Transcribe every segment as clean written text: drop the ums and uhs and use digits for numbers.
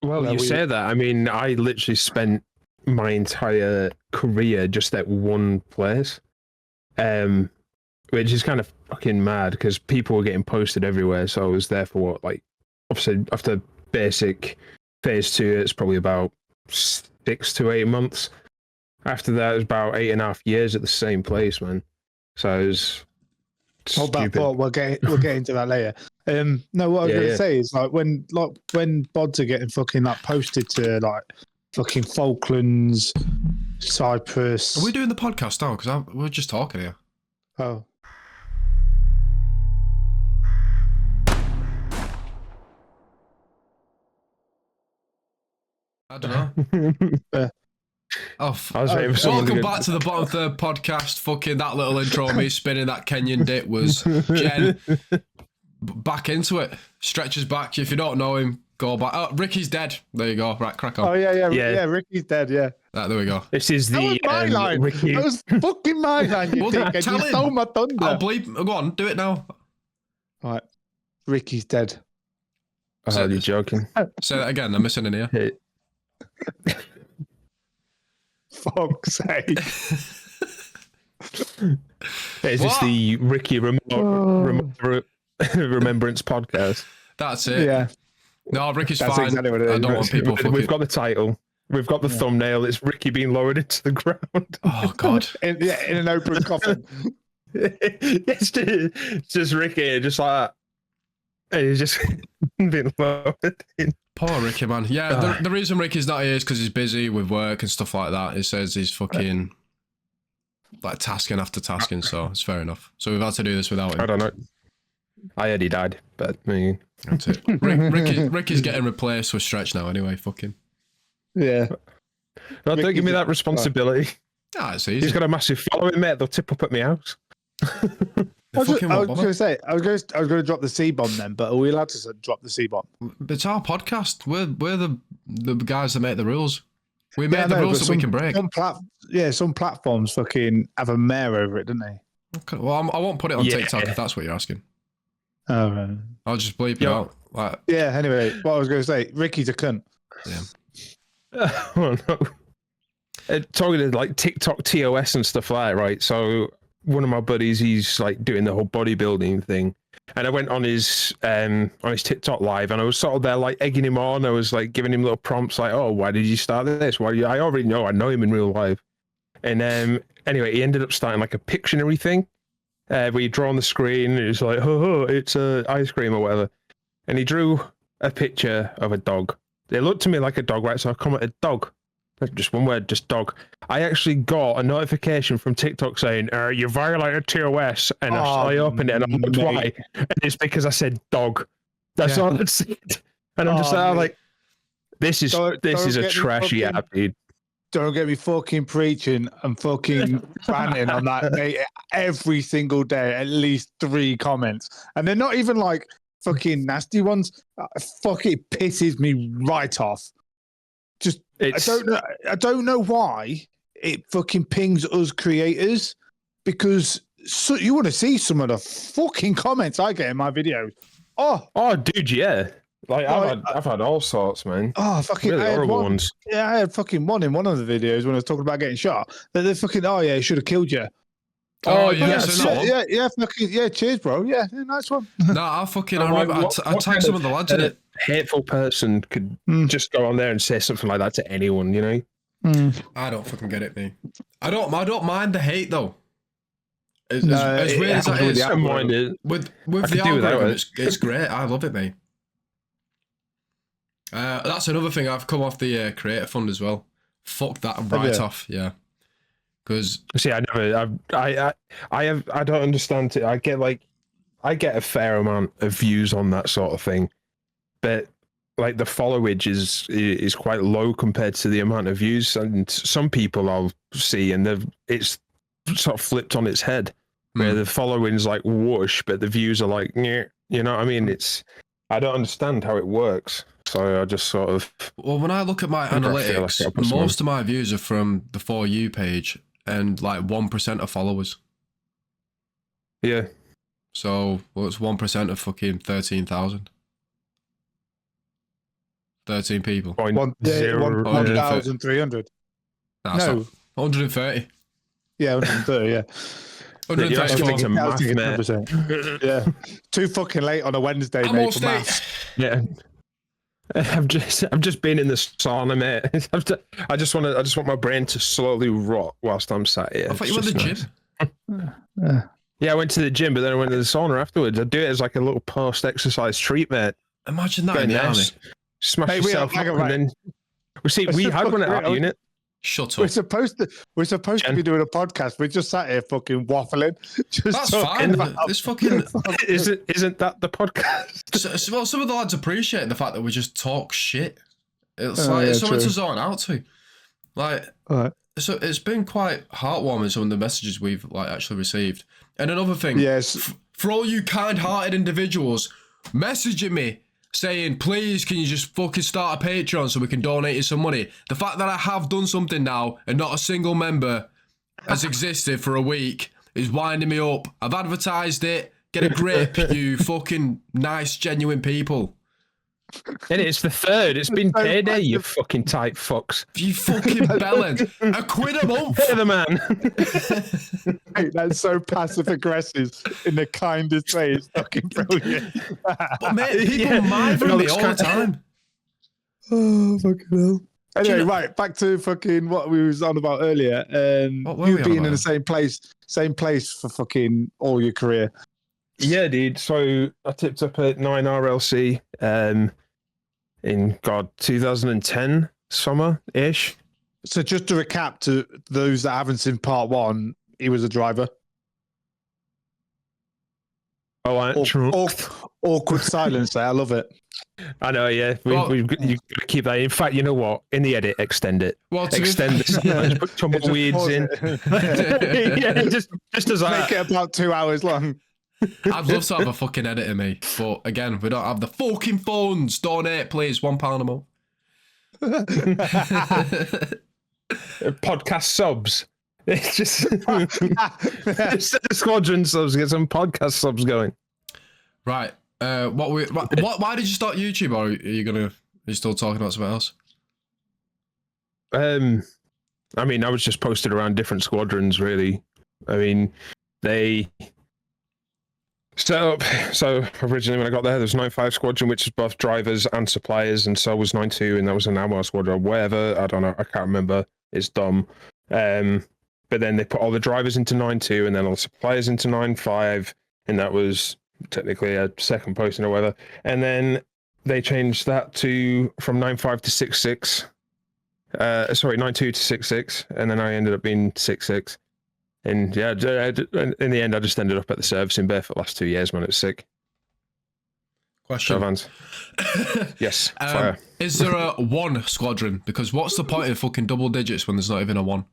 Well, you say that. I mean, I literally spent my entire career just at one place, which is kind of fucking mad because people were getting posted everywhere. So I was there for what, like, obviously after basic phase 2, it's probably about 6 to 8 months. After that, it was about 8.5 years at the same place, man. So it was Hold that thought. We'll get into that later. No, what I was going to say is when bods are getting fucking like posted to like fucking Falklands, Cyprus. Are we doing the podcast now? Because we're just talking here. Oh. I don't know. Welcome back to the Bottom Third podcast. Fucking that little intro, me spinning that Kenyan dip was Jen. Back into it. Stretches back. If you don't know him, go back. Oh, Rikki's dead. There you go. Right, crack on. Oh yeah. Rikki's dead. Yeah. There we go. This is the my line. Rikki. That was fucking my line. You think? And you stole my thunder. I'll bleep. Go on, do it now. All right. Rikki's dead. Oh, you're joking. Say that again. I'm missing an ear. Fuck's sake. Is this the Rikki Remembrance podcast? That's it. Yeah. No, Rikki's That's fine. Exactly what it is. I don't want people fucking... We've got the title. We've got the thumbnail. It's Rikki being lowered into the ground. Oh, God. in an open coffin. It's just Rikki, just like that. And he's just being lowered in. Poor Rikki, man. Yeah, the reason Rikki's not here is because he's busy with work and stuff like that. He says he's fucking like tasking after tasking, so it's fair enough. So we've had to do this without him. I don't know. I heard he died, but I mean... That's it. Rikki's getting replaced with Stretch now anyway, fucking. Yeah. No, don't give me that responsibility. Ah, it's easy. He's got a massive following, mate. They'll tip up at my house. I was going to say, I was going to drop the C-bomb then, but are we allowed to drop the C-bomb? It's our podcast. We're the guys that make the rules. We make the rules that we can break. Some platforms fucking have a mayor over it, don't they? Okay. Well, I won't put it on TikTok if that's what you're asking. Oh, right. I'll just bleep it out. Like... Yeah, anyway, what I was going to say, Rikki's a cunt. Yeah. Oh, no. Talking to like TikTok TOS and stuff like that, right? So one of my buddies, he's like doing the whole bodybuilding thing. And I went on his TikTok live and I was sort of there like egging him on. I was like giving him little prompts like, oh, why did you start this? I already know, I know him in real life. And anyway, he ended up starting like a Pictionary thing where you draw on the screen and it's like, oh, it's ice cream or whatever. And he drew a picture of a dog. It looked to me like a dog, right? So I commented, dog. Just one word, just dog. I actually got a notification from TikTok saying, you violated TOS. And I opened it and I'm like, why? And it's because I said dog. That's all I said. And I'm just like, this is a trashy app, dude. Don't get me fucking preaching and fucking banning on that, mate. Every single day, at least 3 comments. And they're not even like fucking nasty ones. Fuck, it pisses me right off. I don't know why it fucking pings us creators, because you want to see some of the fucking comments I get in my videos. Oh, dude, yeah. Like I've had all sorts, man. Oh, fucking really horrible ones. Yeah, I had fucking one in one of the videos when I was talking about getting shot. They're fucking, oh yeah, he should have killed you. Oh yeah, yeah, cheers, bro. Yeah, nice one. No, I remember I tagged some of the lads in it. Hateful person could just go on there and say something like that to anyone, you know? I don't fucking get it, me. I don't mind the hate though. As weird as that is, with the algorithm, it's great. I love it, mate. That's another thing. I've come off the creator fund as well. Fuck that right off, yeah. Because see, I don't understand it. I get a fair amount of views on that sort of thing, but like the followage is quite low compared to the amount of views. And some people I'll see, and it's sort of flipped on its head, where the following's like whoosh, but the views are like, you know what I mean? I don't understand how it works. So I just sort of... Well, when I look at my analytics, most of my views are from the For You page and like 1% of followers. Yeah. So, it's 1% of fucking 13,000. 13 people. Point One, zero. 1,300. That's No. not 130. Yeah, 130, yeah. You're actually 134. thinking I was math, thinking mate. 10%. Yeah. Too fucking late on a Wednesday, I'm mate, all for state. maths. Yeah. I've just been in the sauna, mate. I just want my brain to slowly rot whilst I'm sat here. I thought It's you went to the just gym. nice. Yeah, I went to the gym, but then I went to the sauna afterwards. I do it as like a little post-exercise treat, mate. Imagine that Go in the there, army. smash Hey, yourself hang up, on, and then we had one at our unit. Shut We're up. supposed to Jen. be doing a podcast. We just sat here fucking waffling. Just That's talking fine. about- This fucking. Isn't that the podcast? Well, some of the lads appreciate the fact that we just talk shit. It's Oh, like yeah, it's something true. to zone out to. Like, Alright. so it's been quite heartwarming, some of the messages we've like actually received. And another thing, Yes. for all you kind-hearted individuals messaging me saying, please, can you just fucking start a Patreon so we can donate you some money? The fact that I have done something now and not a single member has existed for a week is winding me up. I've advertised it. Get a grip, you fucking nice, genuine people. And it's the third. It's been payday, you fucking tight fucks. You fucking bellend. £1 a month. Pay the man. Hey, that's so passive aggressive in the kindest way. It's fucking brilliant. But mate, people Yeah. mithering No, me it's all kind- the time. Oh, fucking hell. Anyway, know- right, back to fucking what we was on about earlier. What were You we on being in about? the same place for fucking all your career. Yeah, dude. So I tipped up at 9 RLC in 2010 summer-ish. So just to recap to those that haven't seen part one, he was a driver. Oh, I Awkward silence there. I love it. I know, yeah. Well- You've got to keep that. In fact, you know what? In the edit, extend it. Well, to Extend the silence, put tumbleweeds in. Yeah, just as Make that. it about 2 hours long. I'd love to have a fucking editor, me. But again, we don't have the fucking phones. Donate, please. £1 a month. Podcast subs. It's just instead of squadron subs, get some podcast subs going. Right. Why did you start YouTube? Or are you still talking about something else? I mean, I was just posted around different squadrons, really. I mean, they set up. So originally, when I got there was 9-5 squadron, which is both drivers and suppliers, and so was 9-2, and that was an Amar squadron, or whatever. I don't know. I can't remember. It's dumb. But then they put all the drivers into 9-2, and then all the suppliers into 9-5, and that was technically a second posting or whatever. And then they changed that from 9-5 to 6-6. Sorry, 9-2 to 6-6, and then I ended up being 6-6. And yeah, in the end, I just ended up at the service in Bay for the last 2 years, man. It was sick. Question. Vans. Yes. Fire. Is there a 1 squadron? Because what's the point of fucking double digits when there's not even a 1?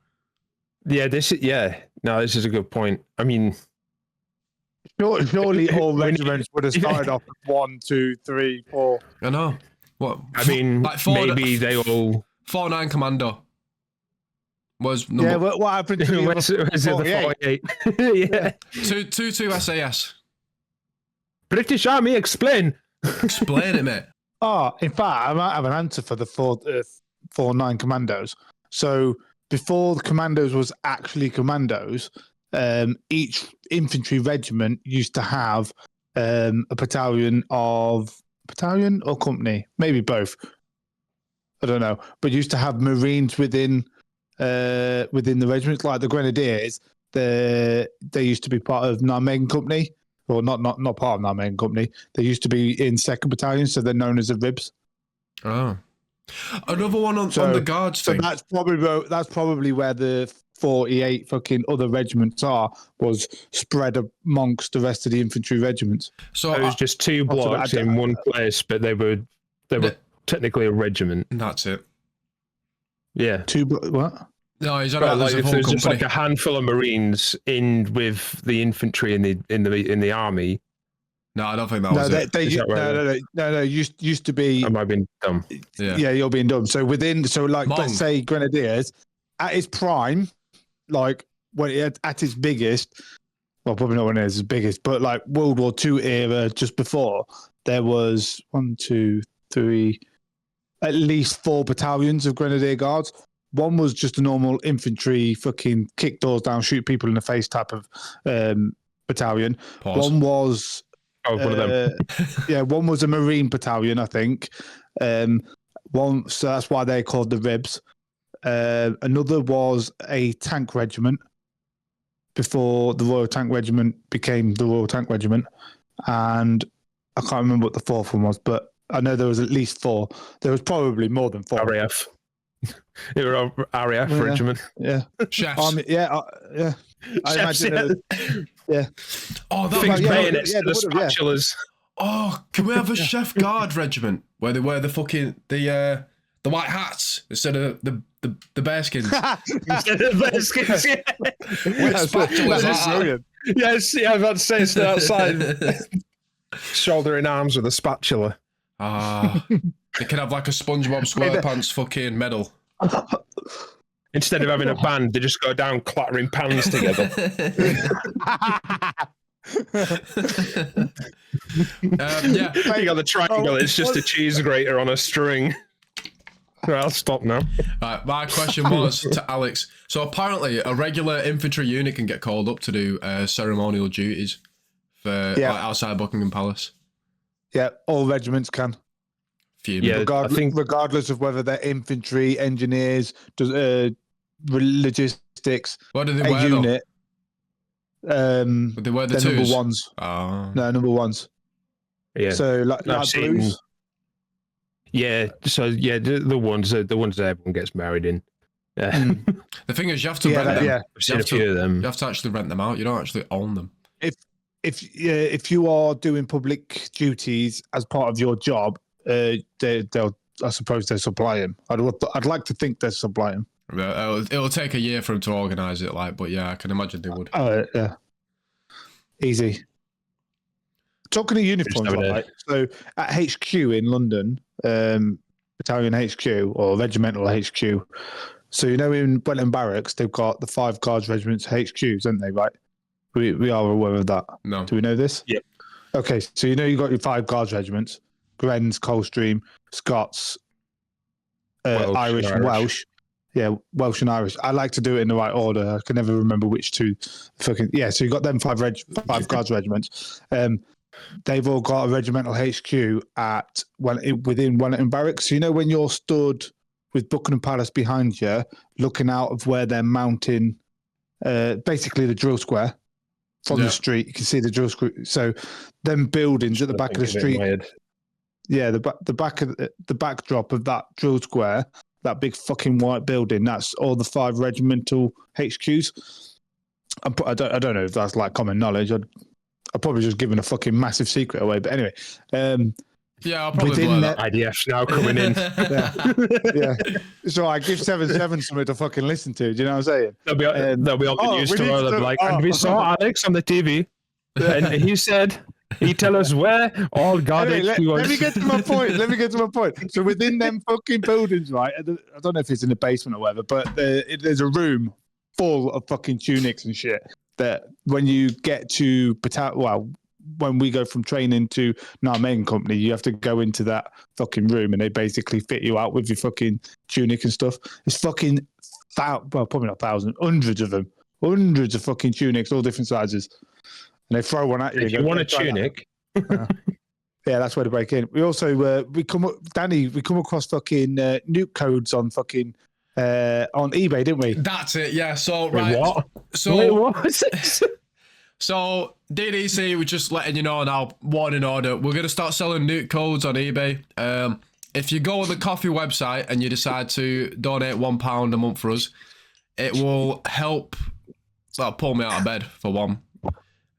Yeah, this is a good point. I mean, Surely all We need- regiments would have started off with 1, 2, 3, 4. I know. What? I mean, like maybe they all. 4-9 Commando. Was Yeah, number what happened to the Where's the 48? 48? Yeah. 2 SAS. British Army, explain. Explain it, mate. Oh, in fact, I might have an answer for the 4-9 commandos. So before the commandos was actually commandos, each infantry regiment used to have a battalion or company, maybe both. I don't know, but used to have Marines within the regiment, like the Grenadiers. They used to be part of Nijmegen Company, or not part of Nijmegen Company. They used to be in 2nd Battalion, so they're known as the Ribs. Oh. Another one on the guards So thing. that's probably where the 48 fucking other regiments was spread amongst the rest of the infantry regiments. So It was just two That's what blocks I- in one place, but they were technically a regiment. that's it. Yeah. What? No, he's on Right, about like there's a if whole there's just company. like a handful of Marines in with the infantry in the army, No, I don't think that No, was it. Is that right? no. Used to be. am I being dumb? Yeah. You're being dumb. So like, Mong. let's say Grenadiers at its prime, like when at its biggest. Well, probably not when it was its biggest, but like World War II era, just before there was 1, 2, 3, at least 4 battalions of Grenadier Guards. One was just a normal infantry, fucking kick doors down, shoot people in the face type of battalion. Pause. One was one of them. one was a Marine battalion, I think. One, so that's why they're called the Ribs. Another was a tank regiment before the Royal Tank Regiment became the Royal Tank Regiment, and I can't remember what the fourth one was, but I know there was at least 4. There was probably more than 4. RAF. It was RAF regiment. Yeah, Chefs. yeah. I Chefs, imagine. Yeah. Oh, that Things was bayonets to the spatulas. Oh, can we have a chef guard regiment where they wear the fucking the white hats instead of the bearskins? Instead of bearskins, yeah. With spatulas. That's brilliant. Yes, yeah, I was about to say, stood outside, shouldering arms with a spatula. Ah, they can have like a SpongeBob SquarePants fucking medal. Instead of having a band, they just go down clattering pans together. Yeah. You got the triangle, it's just a cheese grater on a string. Right, I'll stop now. Right, my question was to Alex. So apparently, a regular infantry unit can get called up to do ceremonial duties for like, outside Buckingham Palace. Yeah, all regiments can. Fuming. Yeah, Regardless of whether they're infantry, engineers, logistics, What do they a wear? unit. Would they wear the They're twos? number ones. Oh. No, number ones. Yeah. So like seen- blues. Yeah, so yeah, the ones that everyone gets married in. The thing is, you have to rent them. Yeah. I've seen a few of them. You have to actually rent them out. You don't actually own them. If you are doing public duties as part of your job, they'll I suppose they supply him. I'd like to think they supply him. It'll take a year for them to organise it, like, but yeah, I can imagine they would. Yeah, easy. Talking of uniforms, right? So at HQ in London, battalion HQ or regimental HQ. So you know, in Wellington Barracks, they've got the 5 Guards regiments HQs, haven't they? Right? We are aware of that. No. Do we know this? Yep. Okay, so you know you've got your 5 Guards regiments: Grens, Coldstream, Scots, Irish, and Welsh. Yeah, Welsh and Irish. I like to do it in the right order. I can never remember which two. Fucking yeah. So you got them 5 Guards regiments. They've all got a regimental HQ within Wellington Barracks. So you know when you're stood with Buckingham Palace behind you, looking out of where they're mounting, basically the drill square from the street. You can see the drill square. So them buildings at the back of the street. Yeah, the backdrop of that drill square, that big fucking white building. That's all the 5 regimental HQs. I don't know if that's like common knowledge. I'm probably just giving a fucking massive secret away. But anyway, yeah, I'll probably blow that. IDF's now coming in. Yeah. So I give 7/7 something to fucking listen to. Do you know what I'm saying? They'll be on the news tomorrow. They'll be like, and we saw Alex on the TV, and he said he tell us where all God anyway, let me get to my point. So within them fucking buildings, right? I don't know if it's in the basement or whatever, but there's a room full of fucking tunics and shit. That when you get to when we go from training to our main company, you have to go into that fucking room and they basically fit you out with your fucking tunic and stuff. It's fucking probably not thousands, hundreds of them, hundreds of fucking tunics, all different sizes, and they throw one at you. If you want a tunic, yeah, that's where to break in. We also we come across fucking nuke codes on fucking. On eBay, didn't we? That's it, yeah. So right. Wait, what? So Wait, what? So DDC, we're just letting you know now, warning order. We're gonna start selling nuke codes on eBay. If you go on the coffee website and you decide to donate £1 a month for us, it will help pull me out of bed for one.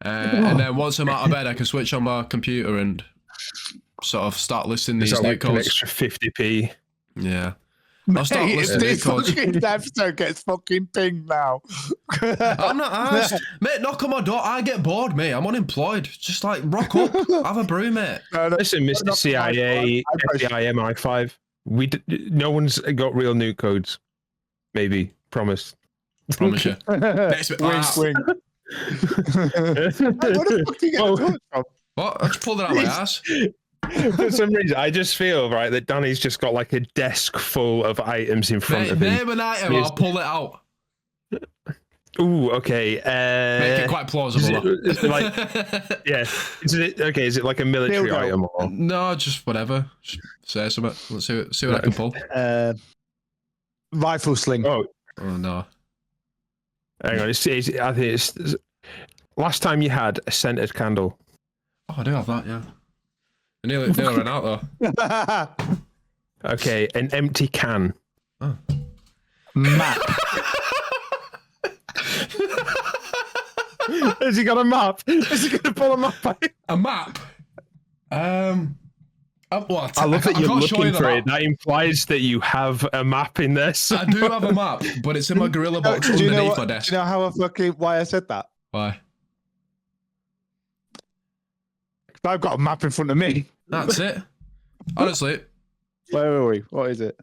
And then once I'm out of bed, I can switch on my computer and sort of start listing these nuke like codes. An extra 50p. Yeah. I'll start listing this nuke codes. fucking episode gets fucking pinged now. I'm not asked. Mate, knock on my door. I get bored, mate. I'm unemployed. Just like rock up. Have a brew, mate. Listen, Mr. CIA, FBI, MI5. No one's got real nuke codes. Maybe. Promise. Promise you. Next bit. Wink, wink. What the fuck do you get a torch from? What? I just pulled it out of my ass. For some reason, I just feel right that Danny's just got like a desk full of items in front of him. Name an item, I'll pull it out. Ooh, okay. Make it quite plausible. Is it like, yeah. Is it like a military Dildo. item or? No, just whatever. Just say something. Let's see what I can pull. Rifle sling. Oh, no. hang on. I think it's last time you had a scented candle. Oh, I do have that, yeah. I nearly ran out though. Okay, an empty can. Oh. Map. Has he got a map? Is he going to pull a map out? A map? What? I love that you're can't show looking the for map. it. That implies that you have a map in there. I do have a map, but it's in my gorilla box Do you know underneath what- my desk. Do you know why I said that? Why? I've got a map in front of me. That's it. Honestly, Where are we? What is it?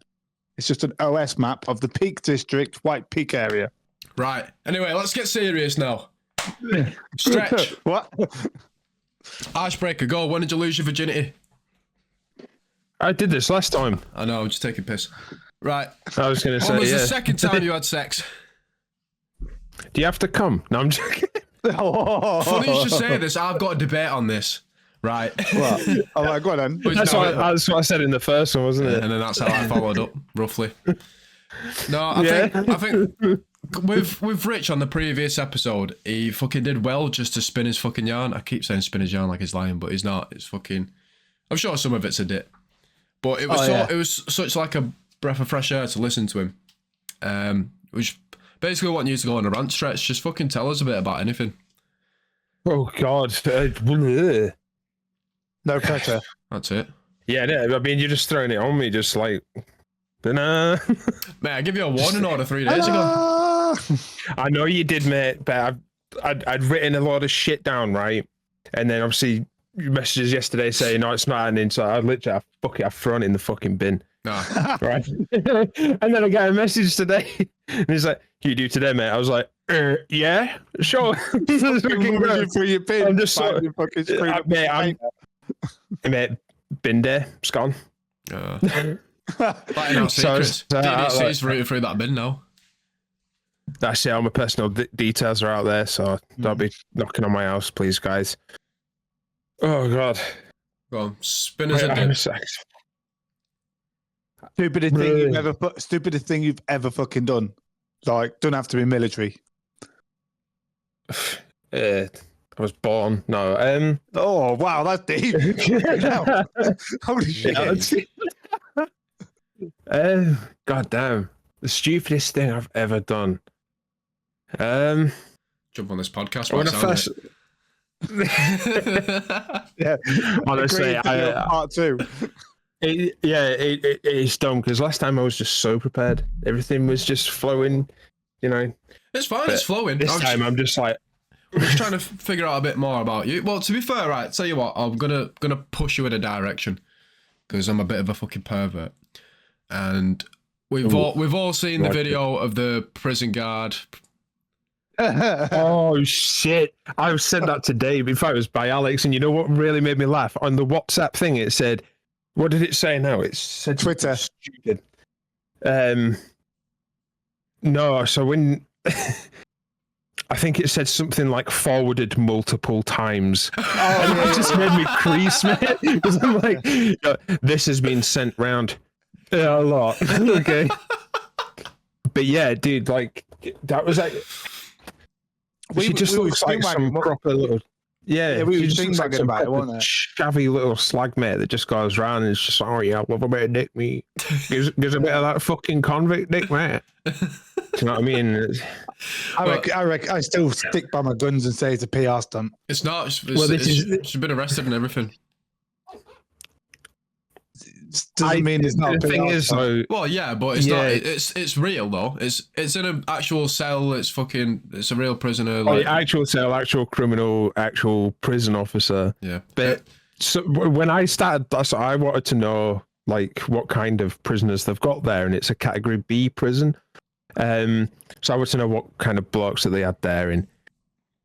It's just an OS map of the Peak District, White Peak area. right. Anyway, let's get serious now. Stretch. What? Icebreaker, go. When did you lose your virginity? I did this last time. I know, I'm just taking piss. Right. I was going to When was say, the yeah. second time you had sex? Do you have to come? No, I'm joking. Funny you should say this. I've got a debate on this. Right. What? I'm like, go on then. Which That's now- what I said in the first one, wasn't it? and then that's how I followed up, roughly. No, I Yeah. think with Rich on the previous episode, he fucking did well just to spin his fucking yarn. I keep saying spin his yarn like he's lying, but he's not. It's fucking. I'm sure some of it's a dip, but it was it was such like a breath of fresh air to listen to him. Which basically want you to go on a rant, Stretch. Just fucking tell us a bit about anything. Oh God. No pressure. That's it. Yeah, no, I mean, you're just throwing it on me, just like, nah. Mate, I give you a warning order 3 days ago. Ah! I know you did, mate, but I'd written a lot of shit down, right? And then obviously messages yesterday saying, no, it's not happening. So I literally, I've thrown it in the fucking bin. Nah. Right. And then I got a message today. And he's like, you do today, mate? I was like, yeah, sure. For your bin. I'm just Find sort your fucking screen up mate, bin day, it's gone. Letting out So- secrets. so, DDC's rooting through that bin now. That's it. All my personal details are out there, so don't be knocking on my house, please, guys. Oh God. Go on, spin us a I'm dip. sex. Stupidest thing you've ever fucking done. Like, don't have to be military. I was born. No. Oh wow, that's deep. Holy shit. God damn. The stupidest thing I've ever done. Jump on this podcast. When I right, first, Yeah. honestly, Agreed to be on part two. it's dumb because last time I was just so prepared. Everything was just flowing, you know. It's fine, But it's flowing. This time I'm just like, I'm just trying to figure out a bit more about you. Well, to be fair, right, tell you what, I'm gonna push you in a direction because I'm a bit of a fucking pervert, and we've all seen the Like video of the prison guard. oh shit! I sent that to Dave. In fact, it was by Alex, and you know what really made me laugh? On the WhatsApp thing, it said, "What did it say now?" It said Twitter. Stupid. No, so when I think it said something like forwarded multiple times. And it just made me crease, man. Because I'm like, this has been sent round a lot. Okay. But yeah, dude, like, that was like, she just looks like some proper little. Yeah, we she were just looks like thinking some about it, proper wasn't it? shabby little slag mate that just goes around and is just like, oh yeah, love a bit of dick meat. Gives a bit of that fucking convict dick, mate. Do you know what I mean? I reckon I still stick by my guns and say it's a PR stunt. It's not. She's been arrested and everything. Doesn't mean it's not a The PR thing is, stunt. though, Well, yeah, but it's not. It's real though. It's in an actual cell. It's a real prisoner. Like, actual cell, actual criminal, actual prison officer. yeah. But so when I started, that's I wanted to know like what kind of prisoners they've got there, and it's a category B prison. So I wanted to know what kind of blocks that they had there, and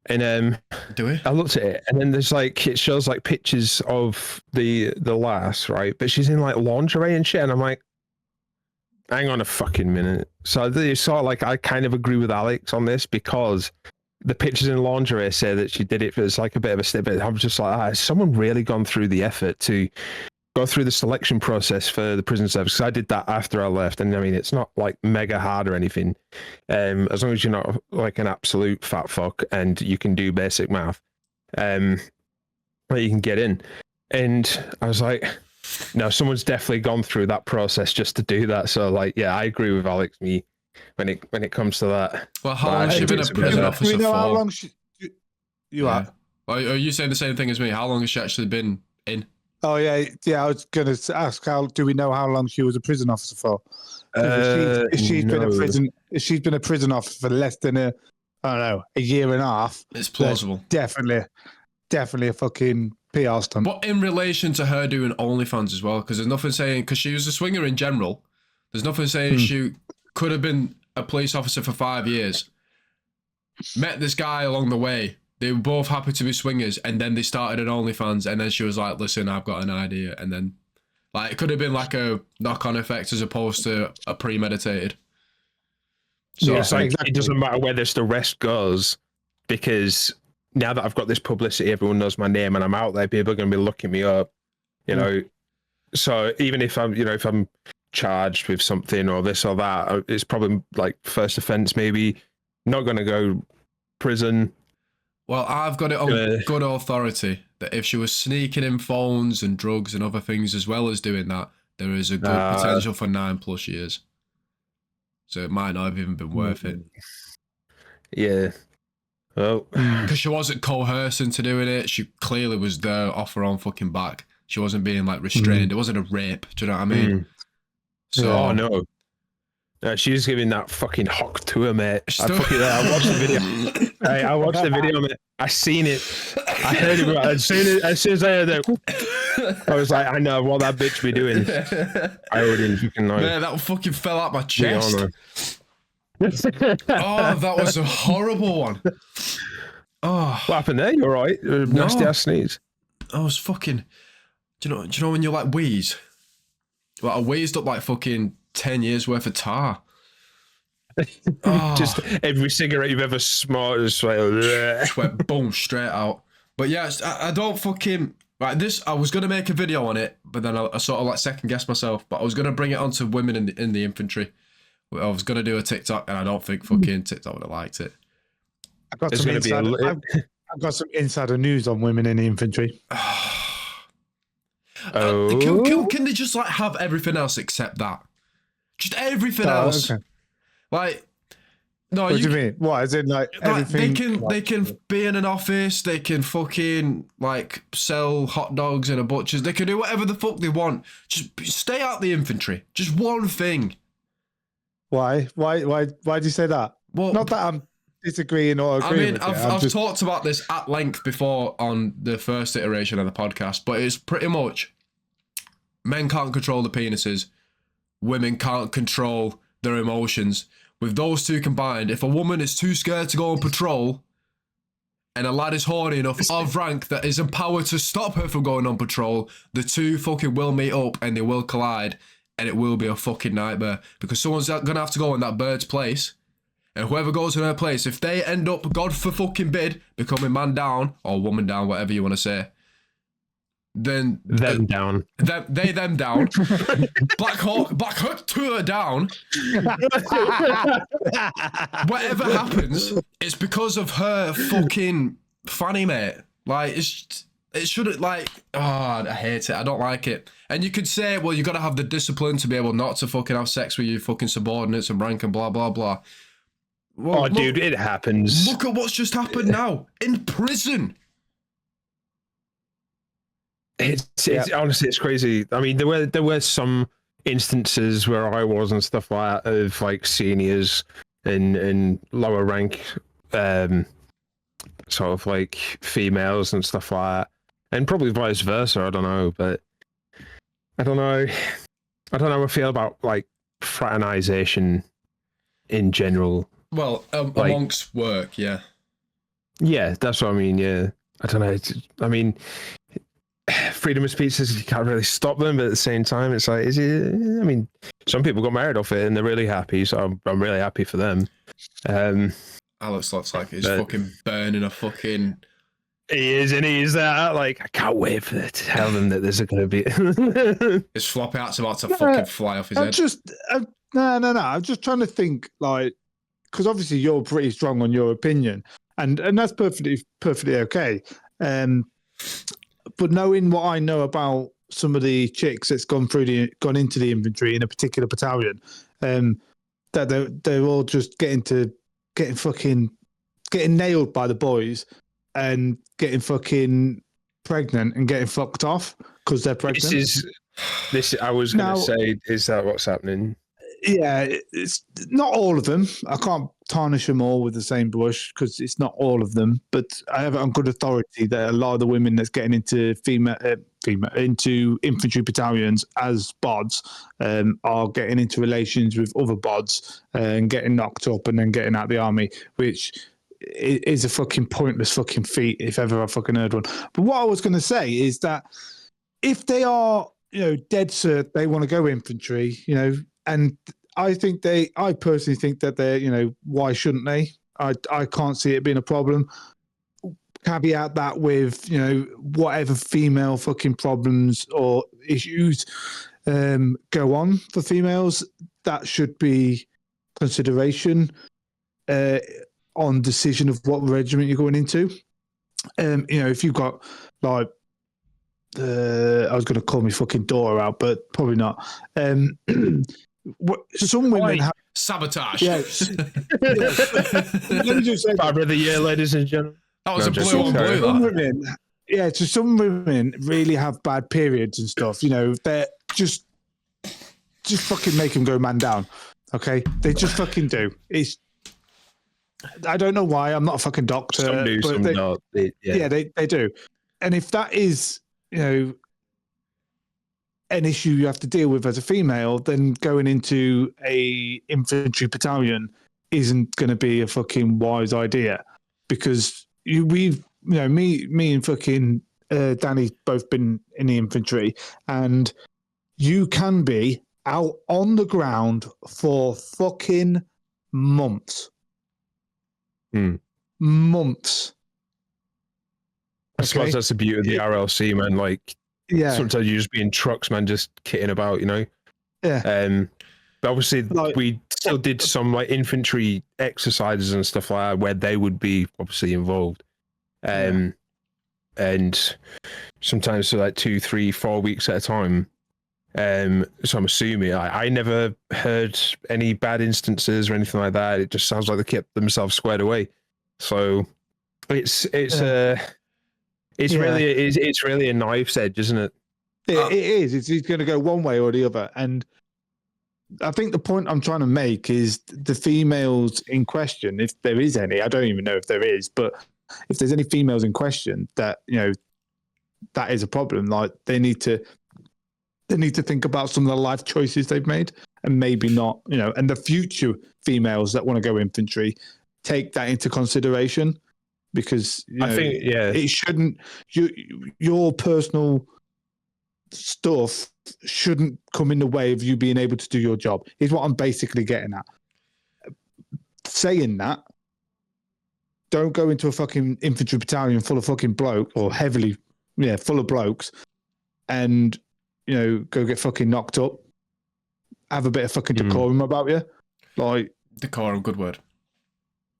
And Do we? I looked at it, and then there's like it shows like pictures of the lass, right? But she's in like lingerie and shit, and I'm like, hang on a fucking minute. So it's sort of like I kind of agree with Alex on this because the pictures in lingerie say that she did it as like a bit of a snippet. I'm just like, has someone really gone through the effort to go through the selection process for the prison service? Because I did that after I left, and I mean, it's not like mega hard or anything. As long as you're not like an absolute fat fuck and you can do basic math, you can get in. And I was like, no, someone's definitely gone through that process just to do that. So like, yeah, I agree with Alex. Me when it comes to that. Well, how long has she been a prison officer Do we know for? how long you are? Are you saying the same thing as me? How long has she actually been in? Oh yeah. I was going to ask, do we know how long she was a prison officer for? If she's been a prison officer for less than a year and a half. It's plausible. Definitely a fucking PR stunt. But in relation to her doing OnlyFans as well, because there's nothing saying, because she was a swinger in general, there's nothing saying she could have been a police officer for 5 years, met this guy along the way, they were both happy to be swingers, and then they started an OnlyFans, and then she was like, listen, I've got an idea, and then, like, it could have been like a knock-on effect as opposed to a premeditated. So it's like, exactly. It doesn't matter where this arrest goes, because now that I've got this publicity, everyone knows my name and I'm out there, people are going to be looking me up, you know. So even if I'm charged with something or this or that, it's probably like first offense, maybe not going to go prison. Well, I've got it on good authority that if she was sneaking in phones and drugs and other things as well as doing that, there is a good potential for 9+ years. So it might not have even been worth it. Yeah. Well, because she wasn't coerced into doing it. She clearly was there off her own fucking back. She wasn't being like restrained. It wasn't a rape. Do you know what I mean? So no. She was giving that fucking hock to her, mate. I watched the video. I watched the video, mate. I seen it. I heard it. As soon as I heard it, I was like, I know what that bitch be doing. I already fucking know. Man, that fucking fell out my chest. Oh, that was a horrible one. Oh, what happened there? You all right? Nasty ass sneeze. I was fucking. Do you know when you like wheeze? Well, I wheezed up like fucking 10 years worth of tar. Just every cigarette you've ever smoked just went boom straight out. But yeah, I don't fucking like this. I was gonna make a video on it, but then I sort of like second guessed myself. But I was gonna bring it onto women in the infantry. I was gonna do a TikTok, and I don't think fucking TikTok would have liked it. I've got some insider news on women in the infantry. Can they just like have everything else except that? Just everything else. Okay. Like, no. What do you mean? What? As in like everything? They can be in an office. They can fucking like sell hot dogs in a butcher's. They can do whatever the fuck they want. Just stay out the infantry. Just one thing. Why do you say that? Well, not that I'm disagreeing or agreeing with you. I've talked about this at length before on the first iteration of the podcast, but it's pretty much men can't control the penises, women can't control their emotions. With those two combined, if a woman is too scared to go on patrol and a lad is horny enough of rank that is empowered to stop her from going on patrol, the two fucking will meet up and they will collide. And it will be a fucking nightmare because someone's gonna have to go in that bird's place, and whoever goes in her place, if they end up, God for fucking bid, becoming man down or woman down, whatever you want to say, then them down, them down, Black Hawk Tuah down. Whatever happens, it's because of her fucking fanny, mate. Like it shouldn't like. Oh, I hate it. I don't like it. And you could say, well, you got to have the discipline to be able not to fucking have sex with your fucking subordinates and rank and blah, blah, blah. Well, dude, it happens. Look at what's just happened now. In prison. It's honestly, it's crazy. I mean, there were some instances where I was and stuff like that of like seniors in lower rank, sort of like females and stuff like that. And probably vice versa, I don't know, but I don't know how I feel about like fraternization in general. Well, amongst work, yeah. Yeah, that's what I mean. Yeah, I don't know. I mean, freedom of speech says you can't really stop them, but at the same time, it's like, is it? I mean, some people got married off it and they're really happy, so I'm really happy for them. Alex looks like he's fucking burning a fucking. He is, and he is that. Like, I can't wait for to tell them that there's going to be. His floppy hat's about to fucking fly off his head. No. I'm just trying to think, like, because obviously you're pretty strong on your opinion, and that's perfectly okay. But knowing what I know about some of the chicks that's gone into the infantry in a particular battalion, that they're all just getting nailed by the boys and getting fucking pregnant and getting fucked off because they're pregnant. This I was going to say, is that what's happening? Yeah, it's not all of them. I can't tarnish them all with the same brush because it's not all of them. But I have it on good authority that a lot of the women that's getting into into infantry battalions as bods are getting into relations with other bods and getting knocked up and then getting out of the army, which is a fucking pointless fucking feat if ever I fucking heard one. But what I was going to say is that if they are, dead cert, they want to go infantry, and I personally think that they're, why shouldn't they? I can't see it being a problem. Caveat that with, whatever female fucking problems or issues go on for females, that should be consideration on decision of what regiment you're going into. If you've got like, I was going to call me fucking daughter out, but probably not. Some women have sabotage. Yes. Let me just say, Fiber of the year, ladies and gentlemen. That was a blue on blue. So some women really have bad periods and stuff. They're just fucking make them go man down. Okay, they just fucking do. I don't know why. I'm not a fucking doctor. Some do, some not. Yeah, they do. And if that is, an issue you have to deal with as a female, then going into a infantry battalion isn't going to be a fucking wise idea, because me and fucking Danny both been in the infantry, and you can be out on the ground for fucking months. Months. I suppose that's the beauty of the RLC, man. Like, sometimes you just be in trucks, man, just kitting about, Yeah. But obviously, we still did some like infantry exercises and stuff like that where they would be obviously involved. And sometimes for like 2, 3, 4 weeks at a time. So I'm assuming I never heard any bad instances or anything like that. It just sounds like they kept themselves squared away. So it's really a knife's edge, isn't it? It is. It's going to go one way or the other. And I think the point I'm trying to make is the females in question, if there is any, I don't even know if there is, but if there's any females in question that, that is a problem, like they need to think about some of the life choices they've made, and maybe not, and the future females that want to go infantry take that into consideration, because I think it shouldn't, your personal stuff shouldn't come in the way of you being able to do your job, is what I'm basically getting at. Saying that, don't go into a fucking infantry battalion full of fucking bloke, or heavily, full of blokes, and go get fucking knocked up. Have a bit of fucking decorum about you, like decorum, good word.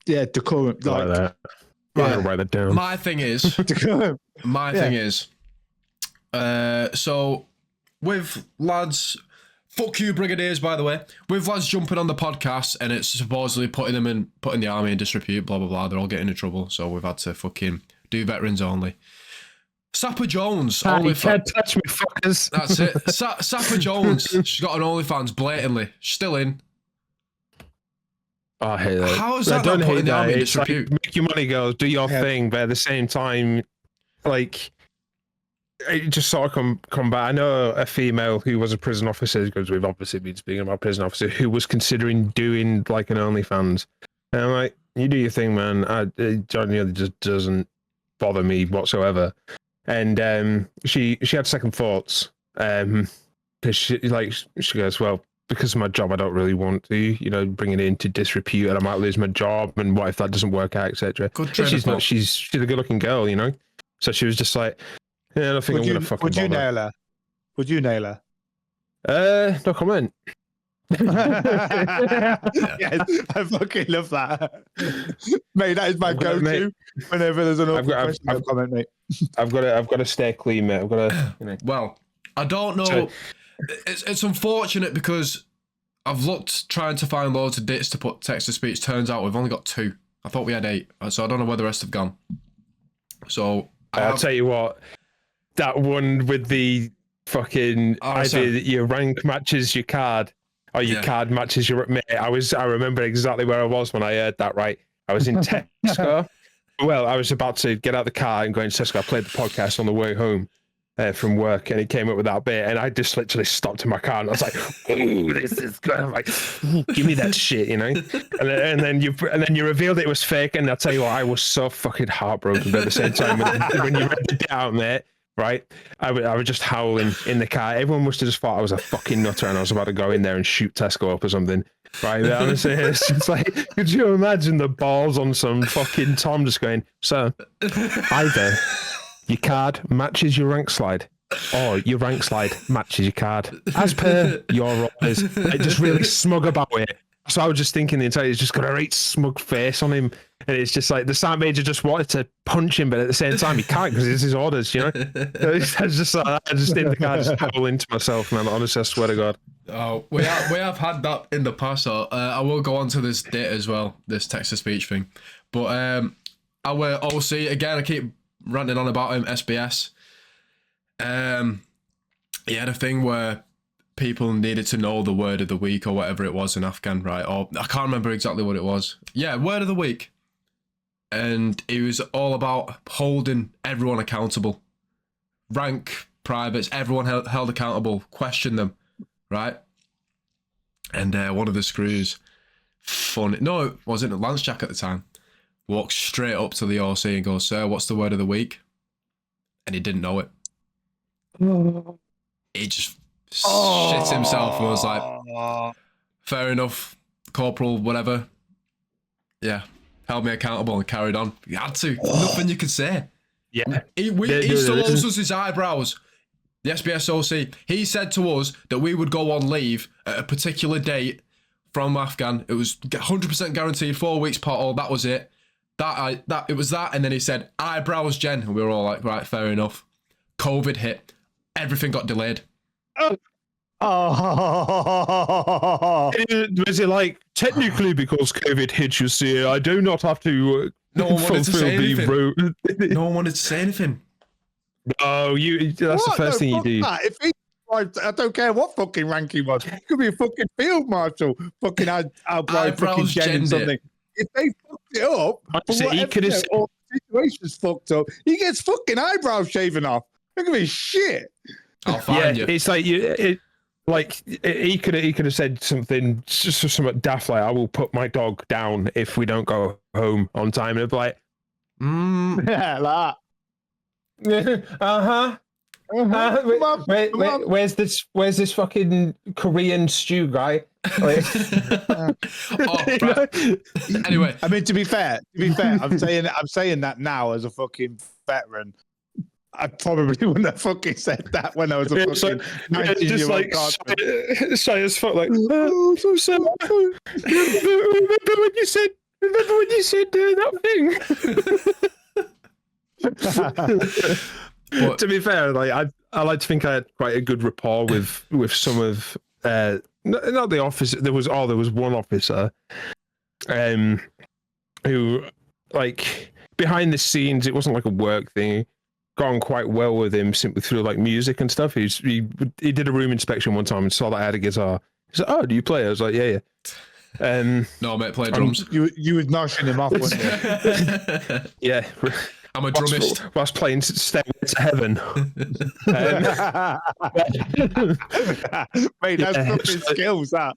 Yeah, decorum, like that. Write that down. My thing is, so with lads, fuck you brigadiers, by the way, with lads jumping on the podcast and it's supposedly putting the army in disrepute, blah blah blah, they're all getting in trouble, so we've had to fucking do veterans only. Sapper Jones, you can't touch me, fuckers. That's it. Sapper Jones, she's got an OnlyFans blatantly. She's still in. I hate that. How is that not putting the army in disrepute? Like, make your money, girls. Do your thing, but at the same time, like, it just sort of come back. I know a female who was a prison officer, because we've obviously been speaking about prison officer, who was considering doing like an OnlyFans, and I'm like, You do your thing, man. Johnny just doesn't bother me whatsoever. And she had second thoughts. Because she goes, well, because of my job, I don't really want to, bring it into disrepute, and I might lose my job. And what if that doesn't work out, etc. She's not. She's a good-looking girl, So she was just like, yeah, I don't think I'm gonna fucking. Would you nail her? Would you nail her? No comment. Yes, I fucking love that, mate. That is my go-to whenever there's an awkward question. I've comment, mate. I've got to stay clean, mate. I've got to. Well, I don't know. It's unfortunate because I've looked trying to find loads of dates to put text to speech. Turns out we've only got 2. I thought we had 8, so I don't know where the rest have gone. So I'll tell you what, that one with the fucking idea that your rank matches your card. Oh, your card matches your mate. I remember exactly where I was when I heard that. Right, I was in Tesco. Well, I was about to get out of the car and go into Tesco. I played the podcast on the way home from work, and it came up with that bit, and I just literally stopped in my car, and I was like, "Ooh, this is good." I'm like, "Give me that shit," And then you revealed it was fake, and I'll tell you what, I was so fucking heartbroken. But at the same time, when you read it out, mate. Right, I was just howling in the car. Everyone must have just thought I was a fucking nutter and I was about to go in there and shoot Tesco up or something. Right, but honestly, it's just like, could you imagine the balls on some fucking Tom just going, "So, either your card matches your rank slide, or your rank slide matches your card, as per your orders." Like, just really smug about it. So I was just thinking the entire, he's just got a right smug face on him. And it's just like the sergeant major just wanted to punch him, but at the same time he can't because it's his orders, So I was just like, I just in the car just howling to myself, man. Honestly, I swear to God. Oh, we have had that in the past. So I will go on to this date as well, this text to speech thing. But our OC again, I keep ranting on about him. SBS. He had a thing where people needed to know the word of the week or whatever it was in Afghan, right? Or I can't remember exactly what it was. Yeah, word of the week. And it was all about holding everyone accountable. Rank, privates, everyone held accountable. Question them, right? And one of the screws, no, it wasn't. Lance Jack at the time, walked straight up to the OC and goes, "Sir, what's the word of the week?" And he didn't know it. He just shit himself and was like, "Fair enough, corporal, whatever." Yeah. Held me accountable and carried on. You had to. Nothing you could say. Yeah. He still owes us his eyebrows. The SBS OC. He said to us that we would go on leave at a particular date from Afghan. It was 100% guaranteed. 4 weeks pothole. That was it. It was that. And then he said, "Eyebrows, Jen." And we were all like, right, fair enough. COVID hit. Everything got delayed. Was it like, technically because COVID hit, you see, I do not have to no one wanted to say anything. No one wanted to say anything. No, that's the first thing you do. If he, I don't care what fucking rank he was. He could be a fucking field marshal, fucking eyebrow fucking Jen something. If they fucked it up, he could have. Or the situation's fucked up, he gets fucking eyebrows shaven off. Look at me, shit. I'll find you. It's like he could have said something, just something daft like, "I will put my dog down if we don't go home on time," and it'd be like, yeah, like that. Where's this fucking Korean stew guy? Anyway, I mean, to be fair, I'm saying that now as a fucking veteran. I probably wouldn't have fucking said that when I was a fucking 19-year-old shy as fuck, like, "Oh, so sad." Remember when you said that thing? To be fair, like I like to think I had quite a good rapport with some of not the officer. There was one officer, who, like, behind the scenes, it wasn't like a work thing. Got on quite well with him simply through like music and stuff. He did a room inspection one time and saw that I had a guitar. He said, "Oh, do you play?" I was like, "Yeah." No, mate, play drums. You was noshing him off, weren't you? Yeah. I'm a drummist. Whilst playing Stairway to Heaven. Mate, that's fucking skills, that.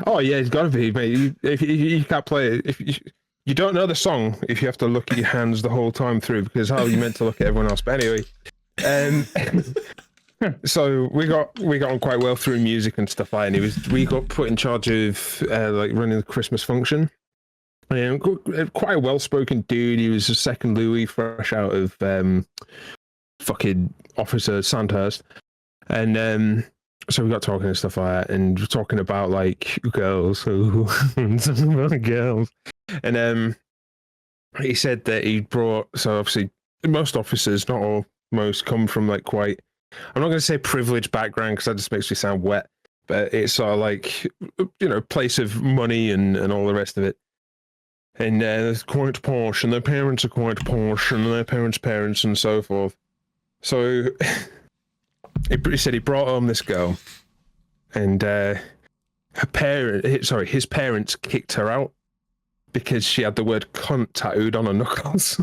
Oh yeah, it's got to be, mate. If you can't play it, You don't know the song if you have to look at your hands the whole time through, because how are you meant to look at everyone else? But anyway, so we got on quite well through music and stuff like that. And we got put in charge of like running the Christmas function. And quite a well-spoken dude. He was a second Louis, fresh out of fucking Officer Sandhurst, and so we got talking and stuff like that, and we're talking about like girls, talking about girls, and he said that he brought. So obviously, most officers, not all, most come from like quite. I'm not going to say privileged background because that just makes me sound wet, but it's sort of like place of money and all the rest of it. And they're quite posh, and their parents are quite posh, and their parents, and so forth. So he said he brought home this girl, and his parents kicked her out because she had the word "cunt" tattooed on her knuckles.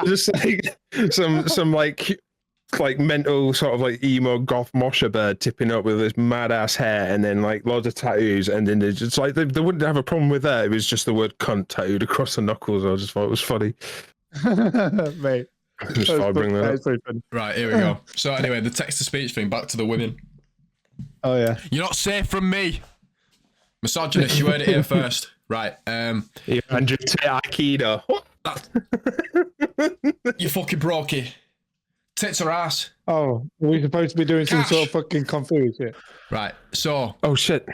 Just like some like mental sort of like emo goth mosher bird tipping up with this mad ass hair and then like loads of tattoos, and then it's just like they wouldn't have a problem with that. It was just the word "cunt" tattooed across the knuckles. I just thought it was funny. Mate, Just thought I'd bring that up. Right, here we go. So anyway, the text-to-speech thing, back to the women. Oh yeah. You're not safe from me. Misogynist, you heard it here first. Right. You Aikido. You fucking brokey. Tits or ass. Oh, we're supposed to be doing some sort of fucking kung fu shit. Right. So Oh shit.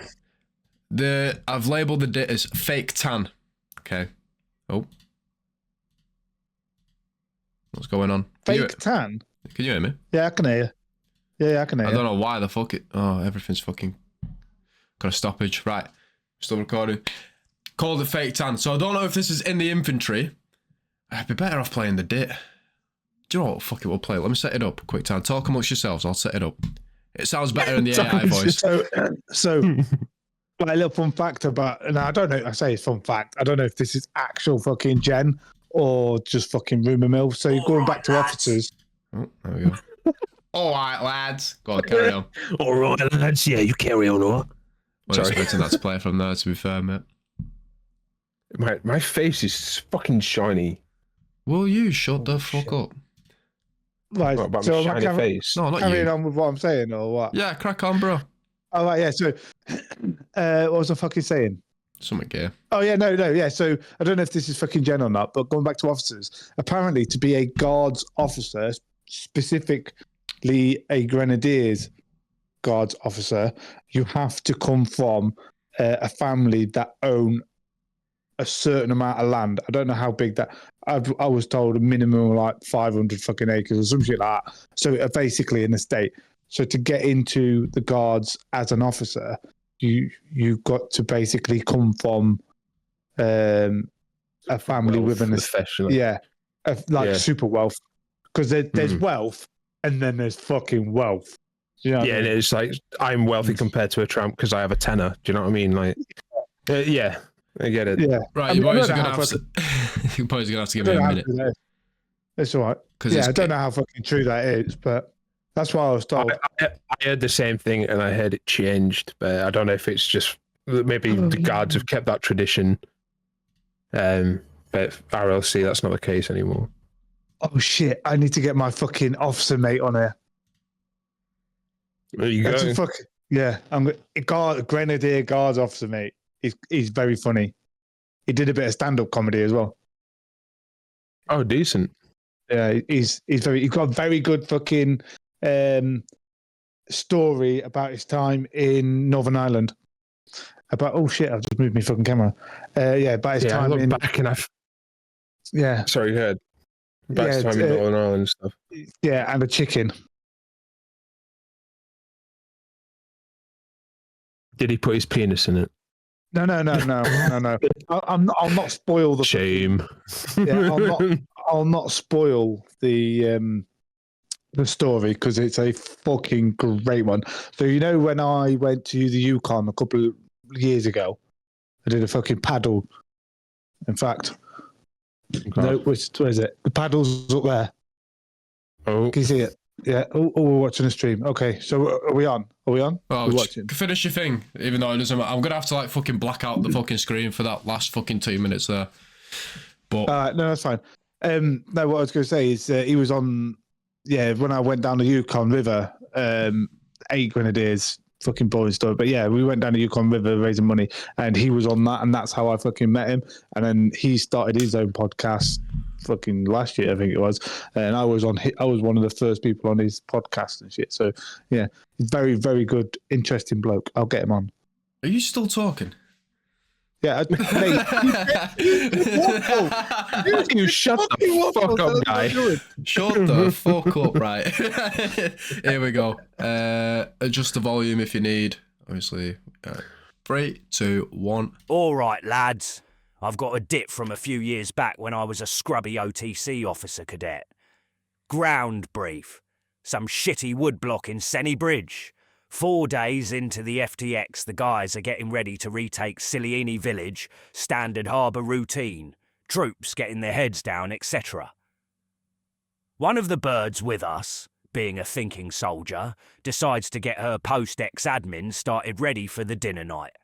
I've labelled the dit as fake tan. Okay. Oh. What's going on? Fake tan? Can you hear me? Yeah, I can hear you. Yeah, I can hear you. I don't know why the fuck it. Oh, everything's fucking got a stoppage. Right. Still recording. Called it fake tan. So I don't know if this is in the infantry. I'd be better off playing the dit. Do you know what? Fuck it, we'll play it. Let me set it up. Quick time. Talk amongst yourselves. I'll set it up. It sounds better in the AI voice. So like a little fun fact about, and I don't know, I say it's fun fact. I don't know if this is actual fucking Jen or just fucking rumour mill. So you're going back to officers. Oh, there we go. All right, lads. Go on, carry on. All right, lads. Yeah, you carry on, all right? I wasn't expecting that to play from there, to be fair, mate. My face is fucking shiny. Will you shut the fuck up? Right, What about so my am I shiny face? No, not carrying you. on with what I'm saying or what? Yeah, crack on, bro. Oh, right, yeah. So what was I fucking saying? Something gay. Oh, yeah, no, yeah. So I don't know if this is fucking Jen or not, but going back to officers, apparently to be a guards officer, specifically a grenadiers guards officer, you have to come from a family that own a certain amount of land. I don't know how big that. I was told a minimum of like 500 fucking acres or some shit like that. So basically an estate. So to get into the guards as an officer, you've got to basically come from a family with an estate. Yeah, super wealth. Because there's wealth and then there's fucking wealth. You know Yeah, and it's like I'm wealthy compared to a tramp because I have a tenner. Do you know what I mean? Like, yeah, I get it. Yeah, Right, you boys are gonna have to. You boys are gonna have to give me a minute. It's all right. Yeah, I don't know how fucking true that is, but that's what I was told. I heard the same thing, and I heard it changed, but I don't know if it's just maybe the guards have kept that tradition. But RLC, that's not the case anymore. Oh shit! I need to get my fucking officer mate on here. There you go. Yeah, I'm Grenadier Guards officer mate. He's very funny. He did a bit of stand-up comedy as well. Oh, decent. Yeah, he's got a very good fucking story about his time in Northern Ireland. About I've just moved my fucking camera. About his time in back and sorry, go ahead. Back to time in Northern Ireland and stuff. Yeah, and a chicken. Did he put his penis in it? No. I'll not spoil the shame. I'll not spoil the story because it's a fucking great one. So when I went to the Yukon a couple of years ago, I did a fucking paddle. In fact, no, where is it? The paddle's up there. Oh, can you see it? Yeah. Oh, we're watching a stream. Okay, so are we on? Are we on? Oh, we're just watching. finish your thing, even though it doesn't matter. I'm gonna have to like fucking black out the fucking screen for that last fucking 2 minutes there. But No, that's fine. No, what I was going to say is he was on. Yeah, when I went down the Yukon River, 8 Grenadiers, fucking boring story. But yeah, we went down the Yukon River raising money, and he was on that, and that's how I fucking met him. And then he started his own podcast, fucking last year, I think it was. And I was one of the first people on his podcast and shit. So yeah, he's very, very good, interesting bloke. I'll get him on. are you still talking? Yeah, You shut the fuck up, guy. Shut the fuck up, right? Here we go. Adjust the volume if you need. Obviously. 3, 2, 1. All right, lads. I've got a dip from a few years back when I was a scrubby OTC officer cadet. Ground brief. Some shitty woodblock in Senny Bridge. 4 days into the FTX, the guys are getting ready to retake Silieni village, standard harbour routine, troops getting their heads down, etc. One of the birds with us, being a thinking soldier, decides to get her post-ex-admin started ready for the dinner night.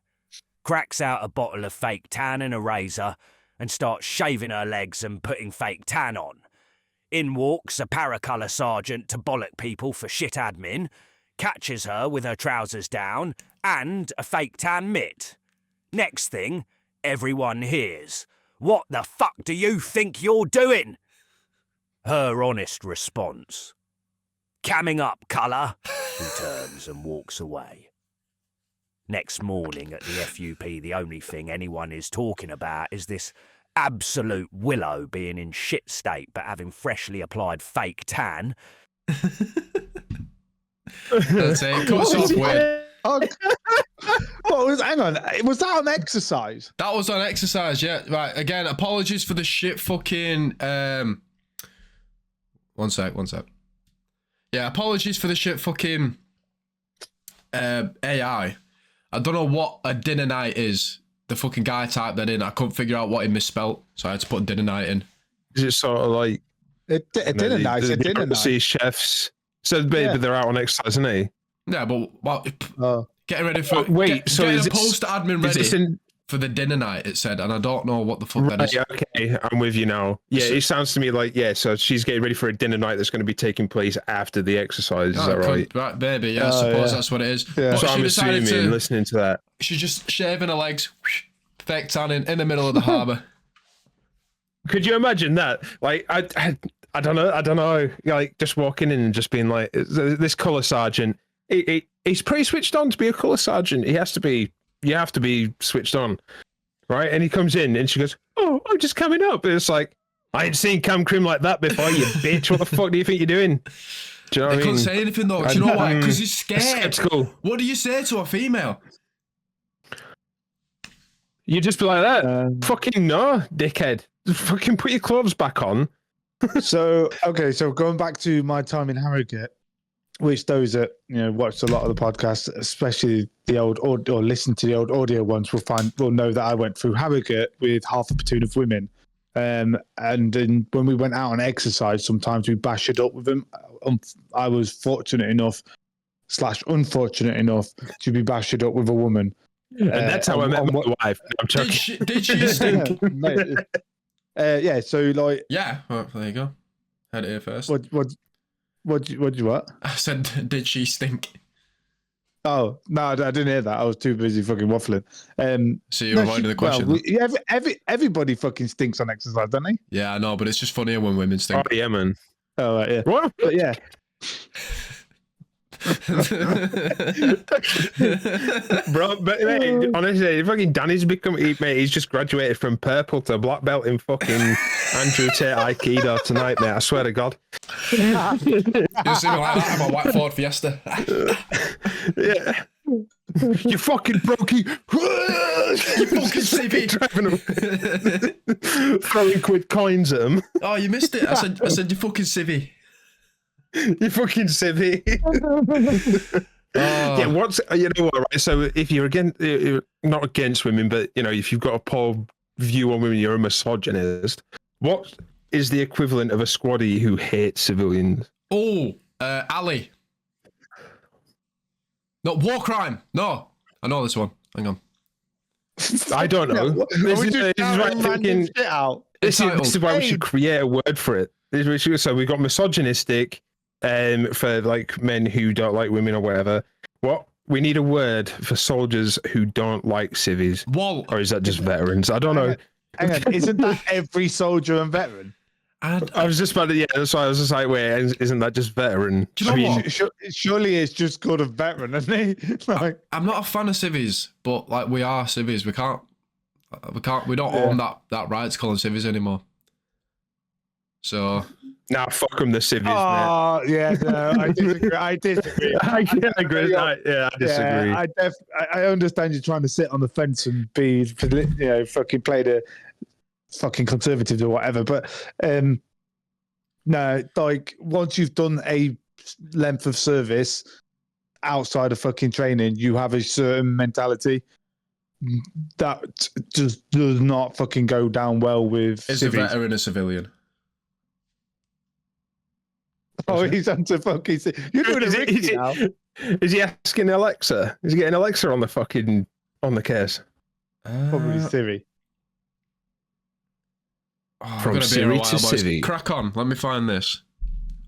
Cracks out a bottle of fake tan and a razor and starts shaving her legs and putting fake tan on. In walks a paracolour sergeant to bollock people for shit admin, catches her with her trousers down and a fake tan mitt. Next thing, everyone hears, "What the fuck do you think you're doing?" Her honest response, "Camming up, colour." He turns and walks away. Next morning at the FUP, the only thing anyone is talking about is this absolute willow being in shit state but having freshly applied fake tan. That's it. Cut us off weird. Hang on. Was that on exercise? That was on exercise, yeah. Right, again, apologies for the shit fucking... One sec. Yeah, apologies for the shit fucking AI. I don't know what a dinner night is. The fucking guy typed that in. I couldn't figure out what he misspelt, so I had to put dinner night in. Is it sort of like A dinner night. A dinner night. See chefs. So maybe they're out on exercise, isn't they? Yeah, but getting ready for getting a post admin ready for the dinner night. It said, and I don't know what the fuck that is. Okay, I'm with you now. Yeah, it sounds to me like so she's getting ready for a dinner night that's going to be taking place after the exercise. Is that right? Right, baby. Yeah, I suppose that's what it is. Yeah. But so I'm assuming, listening to that, she's just shaving her legs, fake tanning in the middle of the harbour. Could you imagine that? Like, I don't know. Like, just walking in and just being like, this colour sergeant. He's pretty switched on to be a colour sergeant. He has to be. You have to be switched on, right? And he comes in and she goes, "Oh, I'm just coming up." And it's like, I ain't seen Cam Crim like that before, you bitch. What the fuck do you think you're doing? Do you know what I mean? They couldn't say anything though. Do you know why? Because he's scared. Skeptical. What do you say to a female? You just be like that. Fucking no, dickhead. Just fucking put your clothes back on. So going back to my time in Harrogate, which those that watched a lot of the podcasts, especially the old or listen to the old audio ones, will know that I went through Harrogate with half a platoon of women, and then when we went out on exercise, sometimes we bashed up with them. I was fortunate enough / unfortunate enough to be bashed up with a woman, and that's how I met my wife. Did she stink? Yeah. So like. Yeah. Well, there you go. Heard it here first. What? I said, did she stink? Oh, no, I didn't hear that. I was too busy fucking waffling. So you're avoiding the question. Well, everybody fucking stinks on exercise, don't they? Yeah, I know, but it's just funnier when women stink. Oh, yeah, man. Oh, right, yeah. What? But yeah. Bro, but mate, honestly, fucking Danny's he's just graduated from purple to black belt in fucking Andrew Tate Aikido tonight, mate. I swear to God. You see me like that on my white Ford Fiesta. Yeah. You fucking brokey. You fucking CV. Driving him. Throwing quid coins at him. Oh, you missed it. I said you fucking civvy. You fucking civvy. Yeah, you know what, right? So if you're not against women, but if you've got a poor view on women, you're a misogynist. What is the equivalent of a squaddie who hates civilians? Oh, Ali. No, war crime. No, I know this one. Hang on. I don't know. This is why we should create a word for it. So we've got misogynistic, for like men who don't like women or whatever. What? We need a word for soldiers who don't like civvies. Wall. Or is that just veterans? I don't know. Hang on, isn't that every soldier and veteran? I was just about to, yeah, that's why I was just like, wait, isn't that just veteran? Do you know what? Surely it's just called a veteran, isn't he? Like, I'm not a fan of civvies, but like we are civvies. We don't own that right to call them civvies anymore. So. Nah, fuck them, the civvies, oh, mate. yeah, no, I disagree. I disagree. I agree with that. Yeah, I disagree. I understand you're trying to sit on the fence and be, fucking play the fucking conservatives or whatever, but no, like once you've done a length of service outside of fucking training, you have a certain mentality that just does not fucking go down well with Is civvies. a veteran a civilian? Oh, he's onto fucking. You're doing a Rikki now. Is he asking Alexa? Is he getting Alexa on the case? Probably Siri. Oh, From Siri to Siri. Crack on. Let me find this.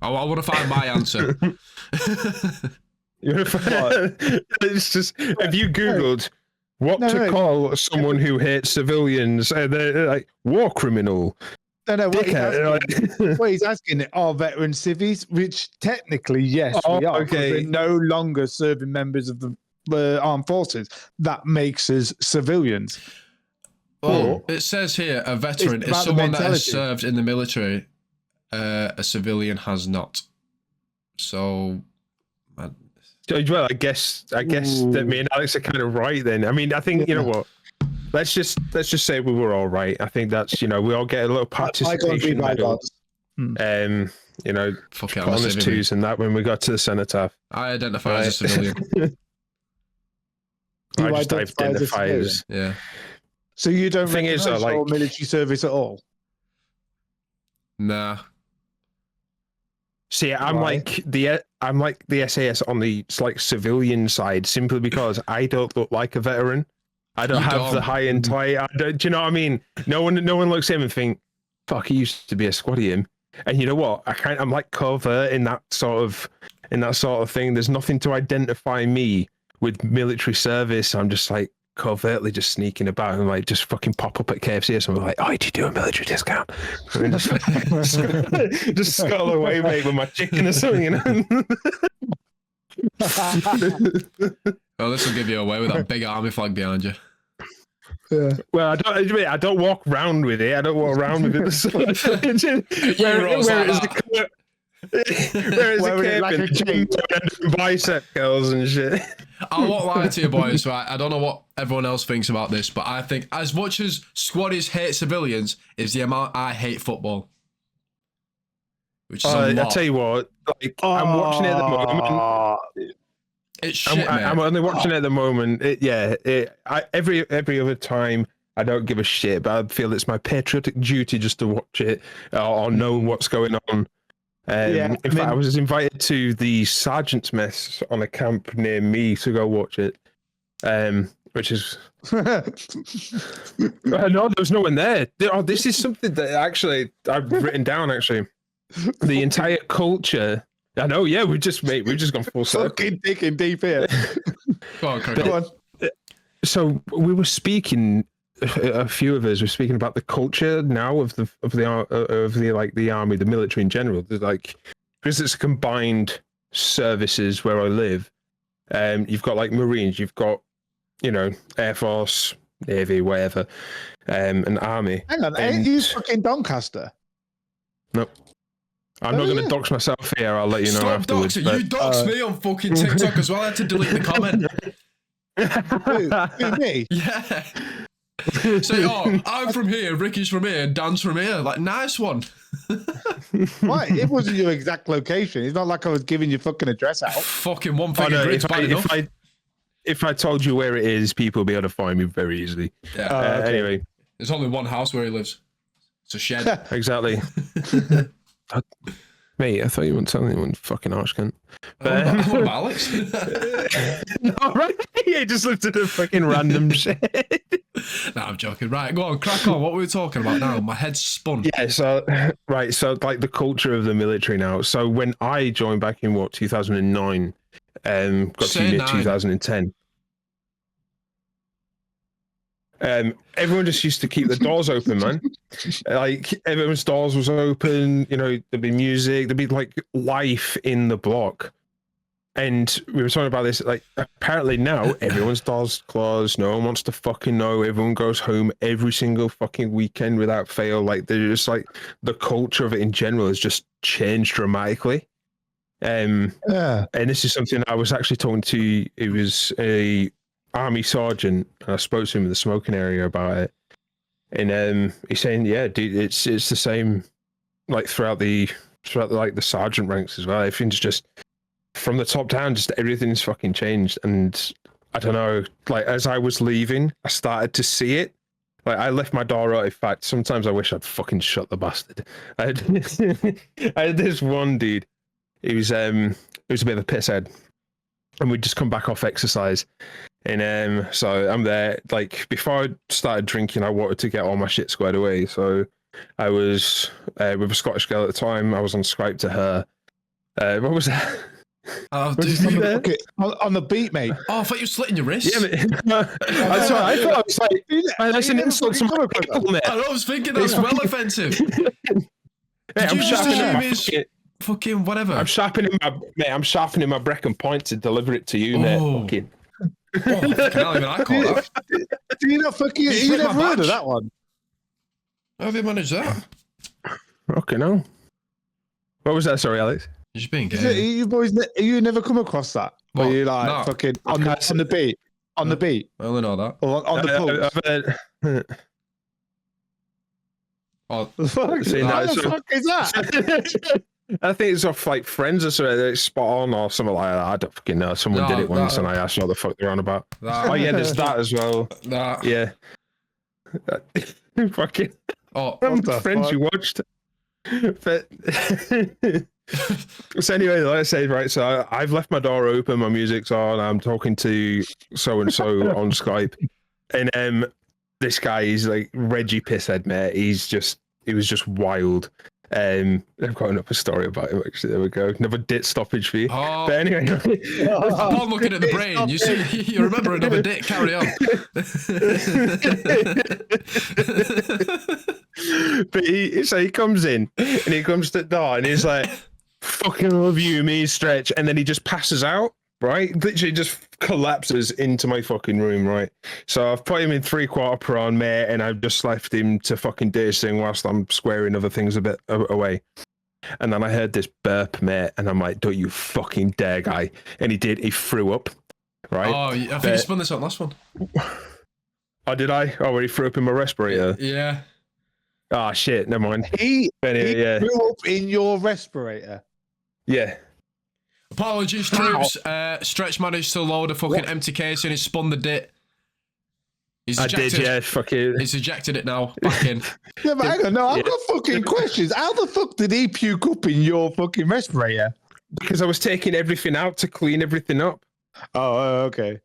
I want to find my answer. It's just, have you Googled what to call someone who hates civilians? They're like war criminal. No, what he's asking are veteran civvies, which technically, yes, we are. Okay. We're no longer serving members of the armed forces. That makes us civilians. Well, it says here a veteran is someone that has served in the military. A civilian has not. So, well, I guess that me and Alex are kind of right then. I mean, I think you know what. Let's just say we were all right. I think that's, we all get a little participation medal. fuck it, on us twos and that when we got to the cenotaph. I identify as a civilian. I just identify as yeah. So you don't thing is, like military service at all? Nah. See, I'm like the SAS on the civilian side simply because I don't look like a veteran. I don't have the high and tight. Do you know what I mean? No one looks at him and think, "Fuck, he used to be a squaddy him." And you know what? I'm like covert in that sort of thing. There's nothing to identify me with military service. I'm just like covertly just sneaking about and like just fucking pop up at KFC or something like, "Oh, do you do a military discount?" And just scuttle away, mate, with my chicken or something. Well, this will give you away with that big army flag behind you. Yeah. Well, I don't walk around with it. I don't walk around with it. Bicep curls and shit. I won't lie to you, boys. Right? I don't know what everyone else thinks about this, but I think as much as squaddies hate civilians, is the amount I hate football. Which is a lot. I tell you what, I'm watching it at the moment. It's shit, I'm only watching it at the moment. Every other time I don't give a shit, but I feel it's my patriotic duty just to watch it or know what's going on. In fact, I was invited to the sergeant's mess on a camp near me to go watch it, which is no, there's no one there. Oh, this is something that actually I've written down. Actually, the entire culture. I know, yeah, we've just gone full circle. Fucking digging deep here. Go on. So we were speaking. A few of us were speaking about the culture now of the army, the military in general. Because it's combined services where I live. You've got like Marines, you've got Air Force, Navy, whatever, and Army. Hang on, ain't you fucking Doncaster? No. I'm not going to dox myself here. I'll let you know afterwards. You doxed me on fucking TikTok as well. I had to delete the comment. Who, me? Yeah. Say, I'm from here, Ricky's from here, Dan's from here. Like, nice one. Why? It wasn't your exact location. It's not like I was giving your fucking address out. Fucking one figure grid's bad enough. If I told you where it is, people will be able to find me very easily. Yeah. Okay. Anyway. There's only one house where he lives. It's a shed. Exactly. Mate, I thought you weren't telling anyone, fucking arse cunt. What about Alex? No, right? Yeah, just looked at the fucking random shit. Nah, I'm joking. Right, go on, crack on. What were we talking about now? My head's spun. Yeah, so like the culture of the military now. So when I joined back in 2009, got Say to unit 9. 2010. Everyone just used to keep the doors open, man. Like everyone's doors was open. You know, there'd be music, there'd be like life in the block. And we were talking about this. Like apparently now everyone's doors closed. No one wants to fucking know. Everyone goes home every single fucking weekend without fail. Like they're just like the culture of it in general has just changed dramatically. And this is something I was actually talking to. It was a army sergeant, and I spoke to him in the smoking area about it, and he's saying, "Yeah, dude, it's the same, like throughout the like the sergeant ranks as well. Everything's just from the top down, just everything's fucking changed." And I don't know, like as I was leaving, I started to see it. Like I left my door out. In fact, sometimes I wish I'd fucking shut the bastard. I had this one dude. He was a bit of a pisshead, and we'd just come back off exercise. And so I'm there. Like before I started drinking, I wanted to get all my shit squared away. So I was with a Scottish girl at the time. I was on Skype to her. What was that? Oh, Was dude. he there? Okay, on the beat, mate. Oh, I thought you were slitting your wrist. Yeah, man. I thought I was like, man, that's an insult to my people, mate. I was thinking that was well offensive. Mate, Did you just assume my his fucking whatever? I'm sharpening my Brecon point to deliver it to you, mate. Oh. Fucking. Oh, fucking hell, even I caught that. Do you not fucking? He's You ripped never my heard of badge. that one? How have you managed that? Okay, no. What was that? Sorry, Alex. You're just being Is it, gay. you boys, you never come across that? What? Where you like No. fucking on the beat, on the beat, I only know that. or on the pulse? Oh, The fuck? See, no, How the so- fuck is that? I think it's off like Friends or something. It's spot on or something like that. I don't fucking know. Someone No, did it once, that- and I asked what the fuck they're on about. that, Oh yeah, there's that as well. that. Yeah. Fucking Oh, What the Friends fuck? you watched. But so anyway, like I said, right, so I've left my door open, my music's on, I'm talking to so and so on Skype, and this guy is like Reggie Pisshead, mate. He was just wild. I've got another story about him actually. There we go. Another dit stoppage for you. oh. But anyway, Upon looking at the brain, you see, you remember another dick. Carry on. but he comes in and he comes to the door and he's like, "Fucking love you, me stretch," and then he just passes out. Right, literally just collapses into my fucking room. Right, so I've put him in 3/4 prawn, mate, and I've just left him to fucking do his thing whilst I'm squaring other things a bit away. And then I heard this burp, mate, and I'm like, "Don't you fucking dare, guy!" And he did. He threw up. Right. Oh, I think you spun this on last one. Oh, did I? Oh, where he threw up in my respirator. Yeah. Ah, shit. Never mind. He Anyway, yeah, grew up in your respirator. yeah. Apologies, troops. Stretch managed to load a fucking empty case and he spun the dit. He's I ejected. did, yeah. Fuck it. He's ejected it now. Back in. Yeah, but hang on, no, I've got fucking questions. How the fuck did he puke up in your fucking respirator? Because I was taking everything out to clean everything up. Oh, okay.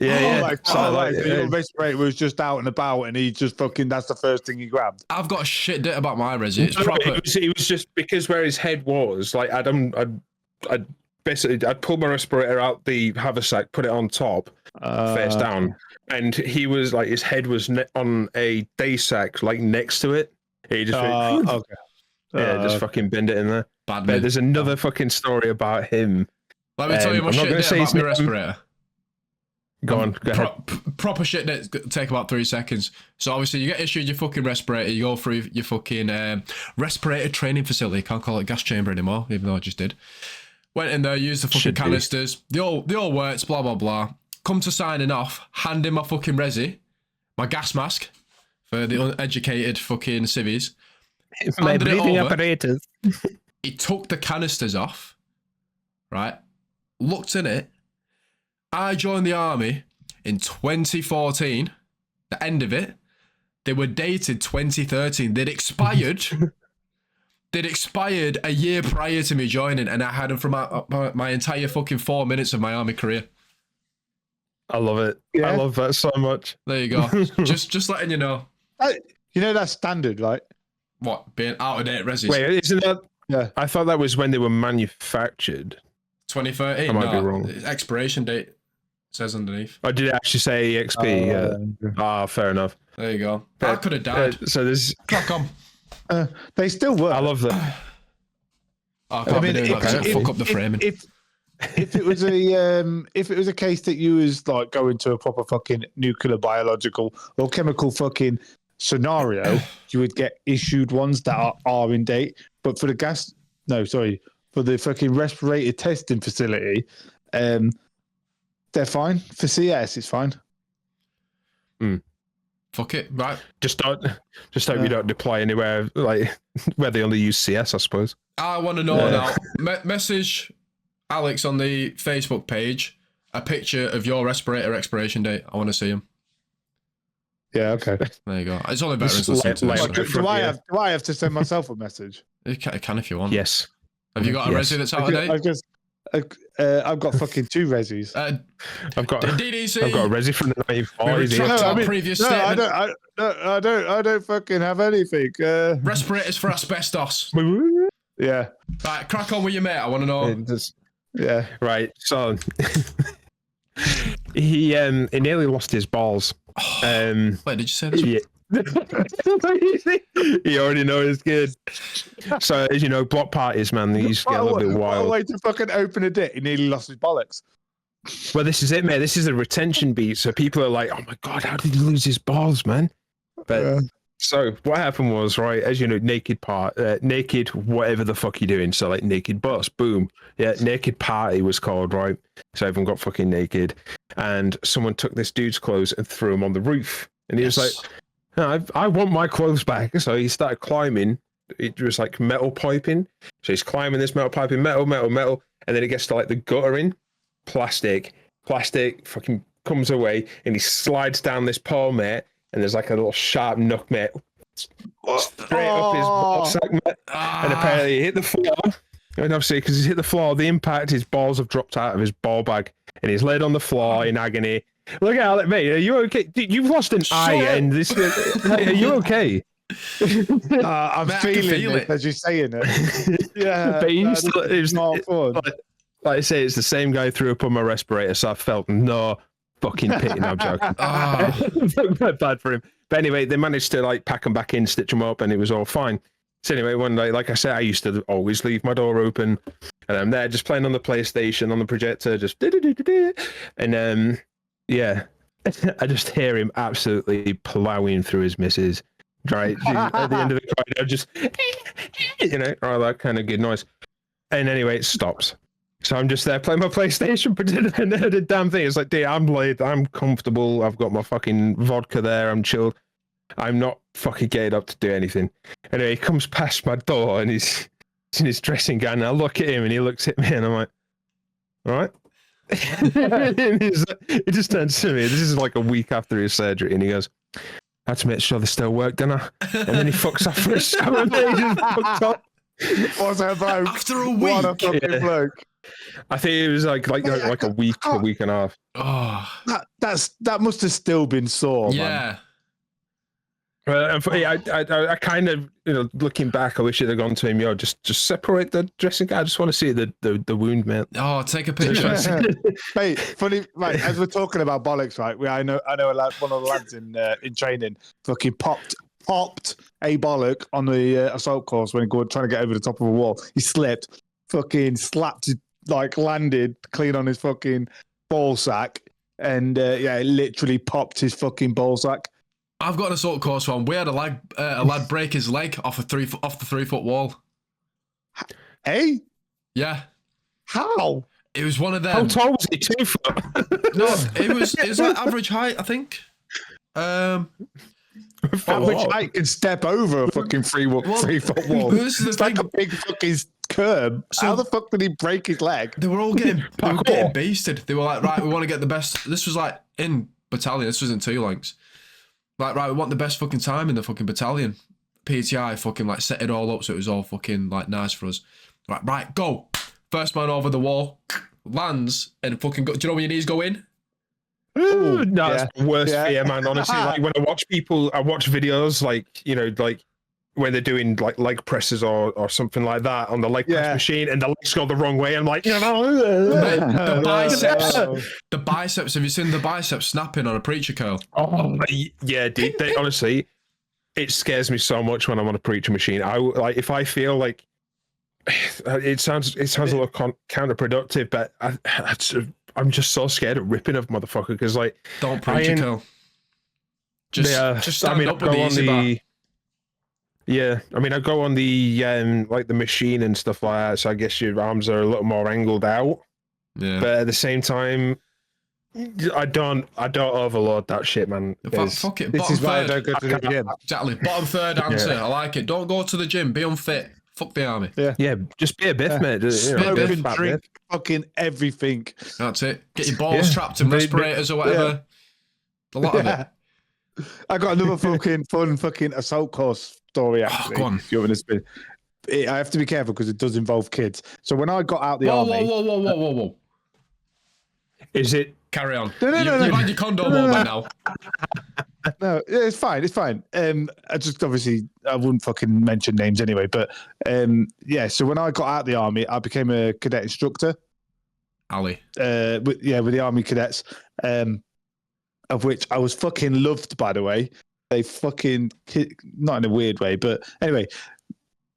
Yeah, yeah. Like, So, like, so your respirator was just out and about, and he just fucking, that's the first thing he grabbed. I've got a shit dit about my resi. It's no, proper. it was just because where his head was, like, I'd basically, I'd pull my respirator out the haversack, put it on top, face down, and he was like, his head was on a day sack, like next to it. He just, Okay. yeah, just fucking bend it in there. Bad But man. there's another fucking story about him. Let me tell you my I'm not shit gonna dit say about his my name. respirator. Go on, go ahead. Proper shit that take about 3 seconds. So obviously you get issued your fucking respirator, you go through your fucking respirator training facility. Can't call it gas chamber anymore, even though I just did. Went in there, used the fucking Should be. canisters. They all works, blah blah blah. Come to signing off, hand in my fucking resi, my gas mask for the uneducated fucking civvies. My Handed it breathing over. apparatus. He took the canisters off, right? Looked in it. I joined the army in 2014. The end of it. They were dated 2013. They'd expired. they'd expired a year prior to me joining, and I had them for my entire fucking 4 minutes of my army career. I love it. Yeah. I love that so much. There you go. just letting you know. You know that's standard, right? What, being out of date resis? Wait, isn't that? Yeah. I thought that was when they were manufactured. 2013. I might be wrong. Expiration date says underneath. Oh, did it actually say EXP? Yeah. Ah, fair enough. There you go. I could have died. So there's. Crack on. They still work. I love that. I can't be doing that 'cause it'll fuck up the framing. If it was a case that you was like going to a proper fucking nuclear, biological, or chemical fucking scenario, you would get issued ones that are in date. But for the fucking respirator testing facility, they're fine. For CS, it's fine. Fuck it, right? Just hope you don't deploy anywhere like where they only use CS, I suppose. I want to know now. Message Alex on the Facebook page a picture of your respirator expiration date. I want to see him. Yeah, okay. There you go. It's only better than listening to this. Do I have to send myself a message? You can if you want. Yes. Have you got a resi that's out of date? I've got fucking 2 resis. I've got DDC. I've got a resi from the 95. Previous statement. I don't fucking have anything. Respirators for asbestos. Yeah. Right, crack on with your mate. I want to know. Yeah. Right. So he nearly lost his balls. Wait, did you say this? Yeah. You already know it's good. So as you know, block parties, man, these get a little bit wild. What a way to fucking open a dick. He nearly lost his bollocks. Well, this is it, mate. This is a retention beat. So people are like, "Oh my god, how did he lose his balls, man?" But so what happened was, right, as you know, naked whatever the fuck you're doing. So like naked bus, boom, yeah, naked party was called, right? So everyone got fucking naked, and someone took this dude's clothes and threw them on the roof, and he was like, no, I want my clothes back. So he started climbing. It was like metal piping. So he's climbing this metal piping, metal, and then it gets to like the guttering, plastic fucking comes away, and he slides down this pole, mate. And there's like a little sharp knock, mate, straight up his ball sack, mate. And apparently he hit the floor. And obviously, because he's hit the floor, the impact, his balls have dropped out of his ball bag, and he's laid on the floor in agony. Look at it, mate. Are you okay? Dude, you've lost an eye, and this. Are you okay? I'm feeling it as you're saying it. Yeah, but it's not fun. Like I say, it's the same guy threw up on my respirator, so I felt no fucking pity. No, I'm joking. Bad for him. But anyway, they managed to like pack him back in, stitch him up, and it was all fine. So anyway, one day, like I said, I used to always leave my door open, and I'm there just playing on the PlayStation on the projector, just and yeah, I just hear him absolutely plowing through his missus. Right at the end of the corridor, just all that kind of good noise. And anyway, it stops. So I'm just there playing my PlayStation, pretending I know the damn thing. It's like, dude, I'm laid, I'm comfortable, I've got my fucking vodka there, I'm chilled. I'm not fucking getting up to do anything. Anyway, he comes past my door and he's in his dressing gown. And I look at him and he looks at me and I'm like, all right. And he just turns to me. This is like a week after his surgery, and he goes, I had to make sure they still work, didn't I? And then he fucks off for a shower. And he just fucked off. What's that bloke? After a week. What a fucking bloke. I think it was like a week and a half. Oh, that must have still been sore. yeah. Man. I kind of, looking back, I wish it had gone to him. Just separate the dressing gown. I just want to see the wound, man. Oh, take a picture. Mate, funny, right? As we're talking about bollocks, right? I know a lad, one of the lads in training, fucking popped a bollock on the assault course when he was trying to get over the top of a wall. He slipped, fucking slapped, landed clean on his fucking ball sack, and it literally popped his fucking ball sack. I've got an assault course one. We had a lad break his leg off the 3-foot wall. Hey? Yeah. How? It was one of them. How tall was he? 2 foot? No, it was like average height, I think. Which height can step over a fucking 3-foot wall? This is the It's thing. like a big fucking curb. So- How the fuck did he break his leg? They were getting beasted. They were like, right, we want to get the best. This was like in battalion. This was in 2 links. Like, right, we want the best fucking time in the fucking battalion. PTI fucking like set it all up so it was all fucking like nice for us. Right, go. First man over the wall, lands, and fucking go. Do you know when your knees go in? Ooh, no, that's the worst Yeah. fear, man. Honestly, like when I watch videos, like, you know, like when they're doing like leg presses or something like that on the leg press machine, and the legs go the wrong way. I'm like, Mate, the biceps. Have you seen the biceps snapping on a preacher curl? Oh, yeah, dude. They honestly, it scares me so much when I'm on a preacher machine. I like if I feel like it sounds a little counterproductive, but I'm just so scared of ripping a motherfucker because like don't preacher curl. Just stand up with the easy bar. Yeah, I mean, I go on the like the machine and stuff like that, so I guess your arms are a little more angled out. Yeah. But at the same time, I don't overload that shit, man. Fuck it. This is why I don't go to the gym. Exactly. Bottom third answer. I like it. Don't go to the gym. Be unfit. Fuck the army. Yeah. Just be a biff, mate. Smoke, drink, fucking everything. That's it. Get your balls trapped in respirators or whatever. A lot of it. I got another fun assault course story, actually. Go on. You want me to spin? I have to be careful because it does involve kids. So when I got out the army... Whoa. Is it... Carry on. No. You've had your condom on by now. No, it's fine. I just obviously... I wouldn't fucking mention names anyway, but so when I got out the army, I became a cadet instructor. Ali. With the army cadets. Of which I was fucking loved, by the way. They fucking, not in a weird way, but anyway.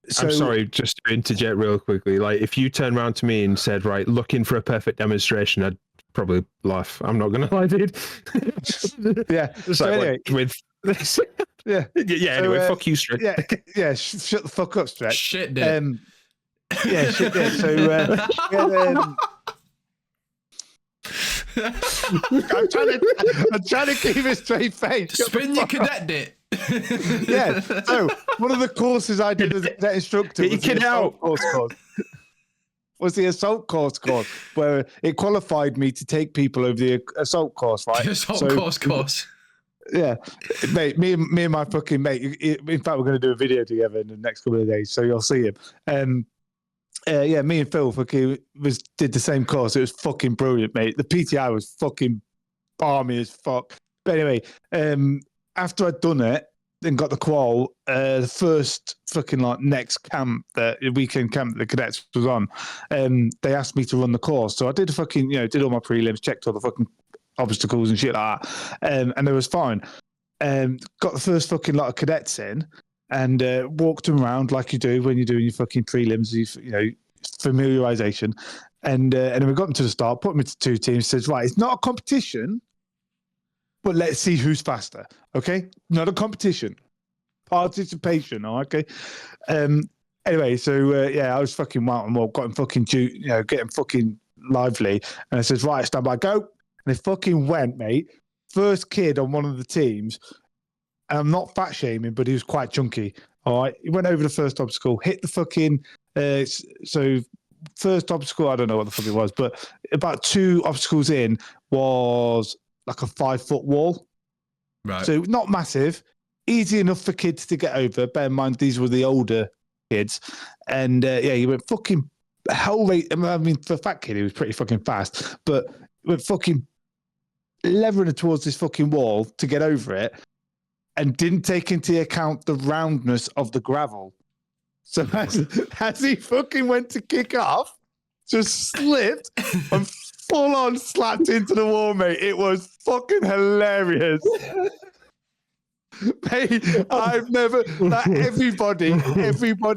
So, I'm sorry, just to interject real quickly. Like, if you turned around to me and said, right, looking for a perfect demonstration, I'd probably laugh. I'm not going to lie, dude. Yeah. So anyway, with this. Anyway, fuck you, Stretch. Shut the fuck up, Stretch. Shit, dude. Shit, dude. So, I'm trying to keep a straight face. Spin your cadet dit. Yeah. So one of the courses I did as a cadet instructor was the assault course where it qualified me to take people over the assault course, right? The assault course. Yeah, mate. Me and my fucking mate. In fact, we're going to do a video together in the next couple of days, so you'll see him. Me and Phil fucking did the same course. It was fucking brilliant, mate. The PTI was fucking balmy as fuck. But anyway, after I'd done it, then got the qual, the first fucking like next camp, the weekend camp that the cadets was on, they asked me to run the course. So I did did all my prelims, checked all the fucking obstacles and shit like that, and it was fine. Got the first fucking lot of cadets in. And walked them around like you do when you're doing your fucking prelims, familiarization. And then we got them to the start, put them into two teams, says, right, it's not a competition, but let's see who's faster, okay? Not a competition. Participation, okay? Anyway, so, I was fucking wild and got them fucking, getting fucking lively. And I says, right, stand by, go. And they fucking went, mate. First kid on one of the teams... And I'm not fat shaming, but he was quite chunky. All right. He went over the first obstacle, hit the fucking. So, first obstacle, I don't know what the fuck it was, but about 2 obstacles in was like a 5-foot wall. Right. So, not massive, easy enough for kids to get over. Bear in mind, these were the older kids. And he went fucking hell rate. I mean, for a fat kid, he was pretty fucking fast, but went fucking levering towards this fucking wall to get over it. And didn't take into account the roundness of the gravel. So as he fucking went to kick off, just slipped and full on slapped into the wall, mate. It was fucking hilarious. Mate, I've never, like everybody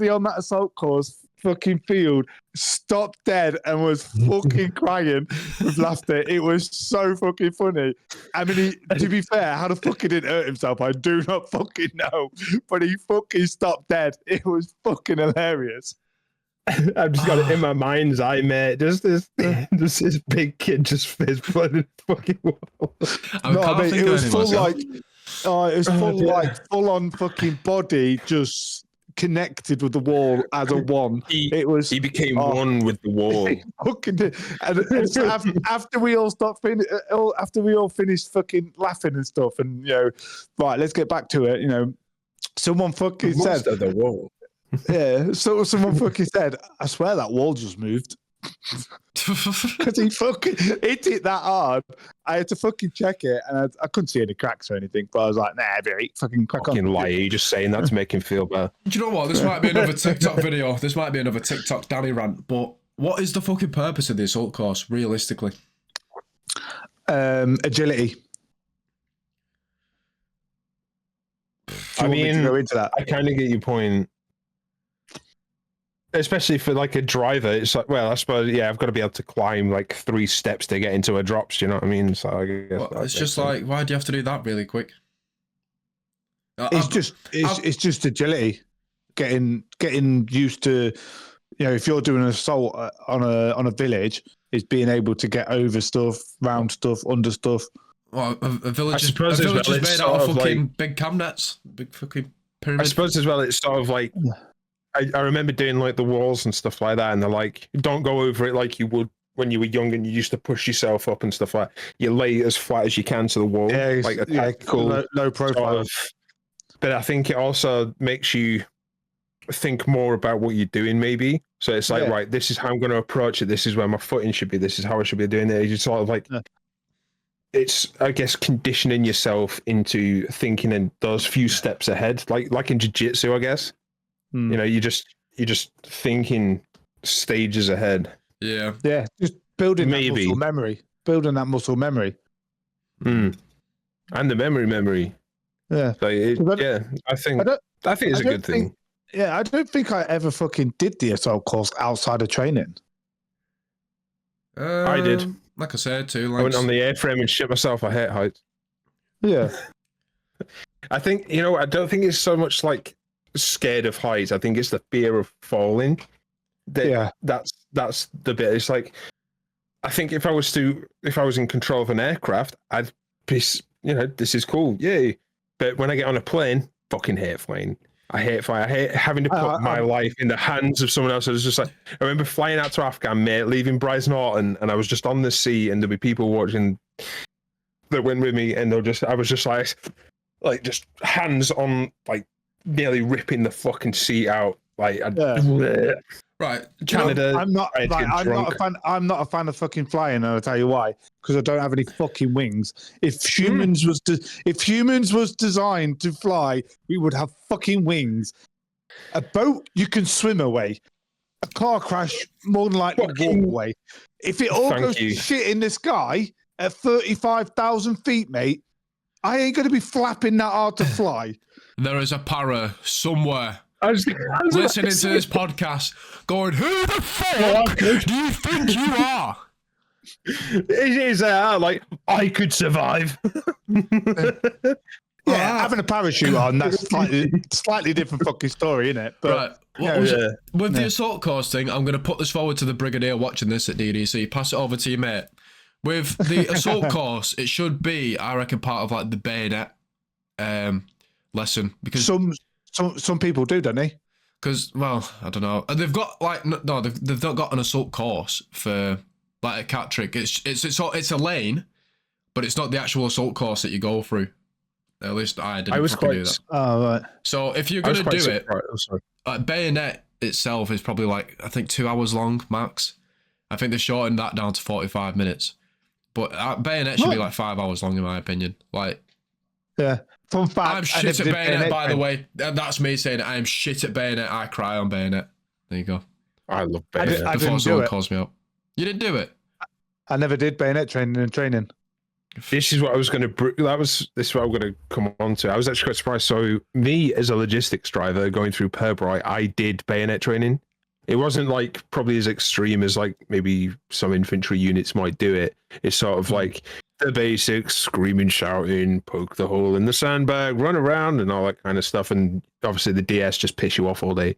on that assault course fucking field stopped dead and was fucking crying with laughter. It was so fucking funny. I mean, to be fair, how the fuck he didn't hurt himself, I do not fucking know. But he fucking stopped dead. It was fucking hilarious. I've just got it in my mind's eye, mate. Just this big kid just fist flooded fucking wall. It was full on fucking body just connected with the wall as a one. He became one with the wall. And so after we all finished fucking laughing and stuff, and right, let's get back to it. Someone fucking said, Monster of the wall. yeah. So someone fucking said, I swear that wall just moved because he fucking hit it that hard. I had to fucking check it, and I couldn't see any cracks or anything. But I was like, nah, fucking crack Fucking on. liar. You're just saying that to make him feel better. Do you know what? This might be another TikTok video. This might be another TikTok Danny rant. But what is the fucking purpose of the assault course, realistically? Agility. I mean, go into that. I kind of get your point. Especially for like a driver, it's like, well, I suppose, yeah, I've got to be able to climb like 3 steps to get into a drops. Do you know what I mean? So I guess Well, it's just like, why do you have to do that really quick? It's just agility, getting used to, you know, if you're doing an assault on a village, is being able to get over stuff, round stuff, under stuff. Well, a village is suppose as well, made it's out of sort of fucking like- big cam nets, big fucking I pyramid. suppose as well, it's sort of like, I remember doing like the walls and stuff like that, and they're like, don't go over it like you would when you were young and you used to push yourself up and stuff like that. You lay as flat as you can to the wall, Yeah, like a yeah, tactical low profile. sort of. But I think it also makes you think more about what you're doing, maybe. So it's like, Yeah. right, this is how I'm going to approach it. This is where my footing should be. This is how I should be doing it. It's sort of like, it's, I guess, conditioning yourself into thinking in those few steps ahead, like in jiu-jitsu, I guess. Hmm. You know, you're just thinking stages ahead. Yeah. Yeah, just building Maybe. that muscle memory. Building that muscle memory. And the memory. Yeah. So yeah, I think I don't- it's I a don't good thing. think- Yeah, I don't think I ever fucking did the assault course outside of training. I did. Like I said, too. I went on the airframe and shit myself. I hate heights. Yeah. I think, you know, I don't think it's so much like scared of heights. I think it's the fear of falling. Yeah. That's the bit. It's like, I think if I was in control of an aircraft, I'd be, you know, this is cool, yay. But when I get on a plane, fucking hate flying. I hate flying. I hate having to put my life in the hands of someone else. I was just like, I remember flying out to Afghan, mate, leaving Bryce Norton, and I was just on the seat, and there'd be people watching that went with me, and I was just like just hands on, like nearly ripping the fucking seat out. Like, Right. Canada. I'm not a fan of fucking flying, and I'll tell you why. Because I don't have any fucking wings. If humans was designed to fly, we would have fucking wings. A boat you can swim away. A car crash more than likely walk away. If it all goes to shit in the sky at 35,000 feet, mate, I ain't gonna be flapping that hard to fly. There is a para somewhere listening to this podcast going, who the fuck do you think you are? It is like, I could survive. Yeah, having a parachute on, that's slightly different fucking story, isn't it? But right. With the assault course thing, I'm going to put this forward to the Brigadier watching this at DDC. Pass it over to you, mate. With the assault course, it should be, I reckon, part of like the Bayonet lesson. Because some people do, don't they? Because, well, I don't know. They've got like no, they've not got an assault course for like a Cadre. It's a lane, but it's not the actual assault course that you go through. At least I didn't. I was quite. Do that. Oh right. So if you're gonna do it, sorry. Bayonet itself is probably like I think 2 hours long max. I think they shortened that down to 45 minutes. But Bayonet should be like 5 hours long in my opinion. Like, yeah. Fun fact, I'm shit at Bayonet, by the way. That's me saying it. I am shit at Bayonet. I cry on Bayonet. There you go. I love Bayonet. Before someone calls me up. You didn't do it? I never did Bayonet training. This is what I was going to. This is what I'm going to come on to. I was actually quite surprised. So me as a logistics driver going through Purbright, I did Bayonet training. It wasn't like probably as extreme as like maybe some infantry units might do it. It's sort of like the basics: screaming, shouting, poke the hole in the sandbag, run around, and all that kind of stuff. And obviously the DS just piss you off all day.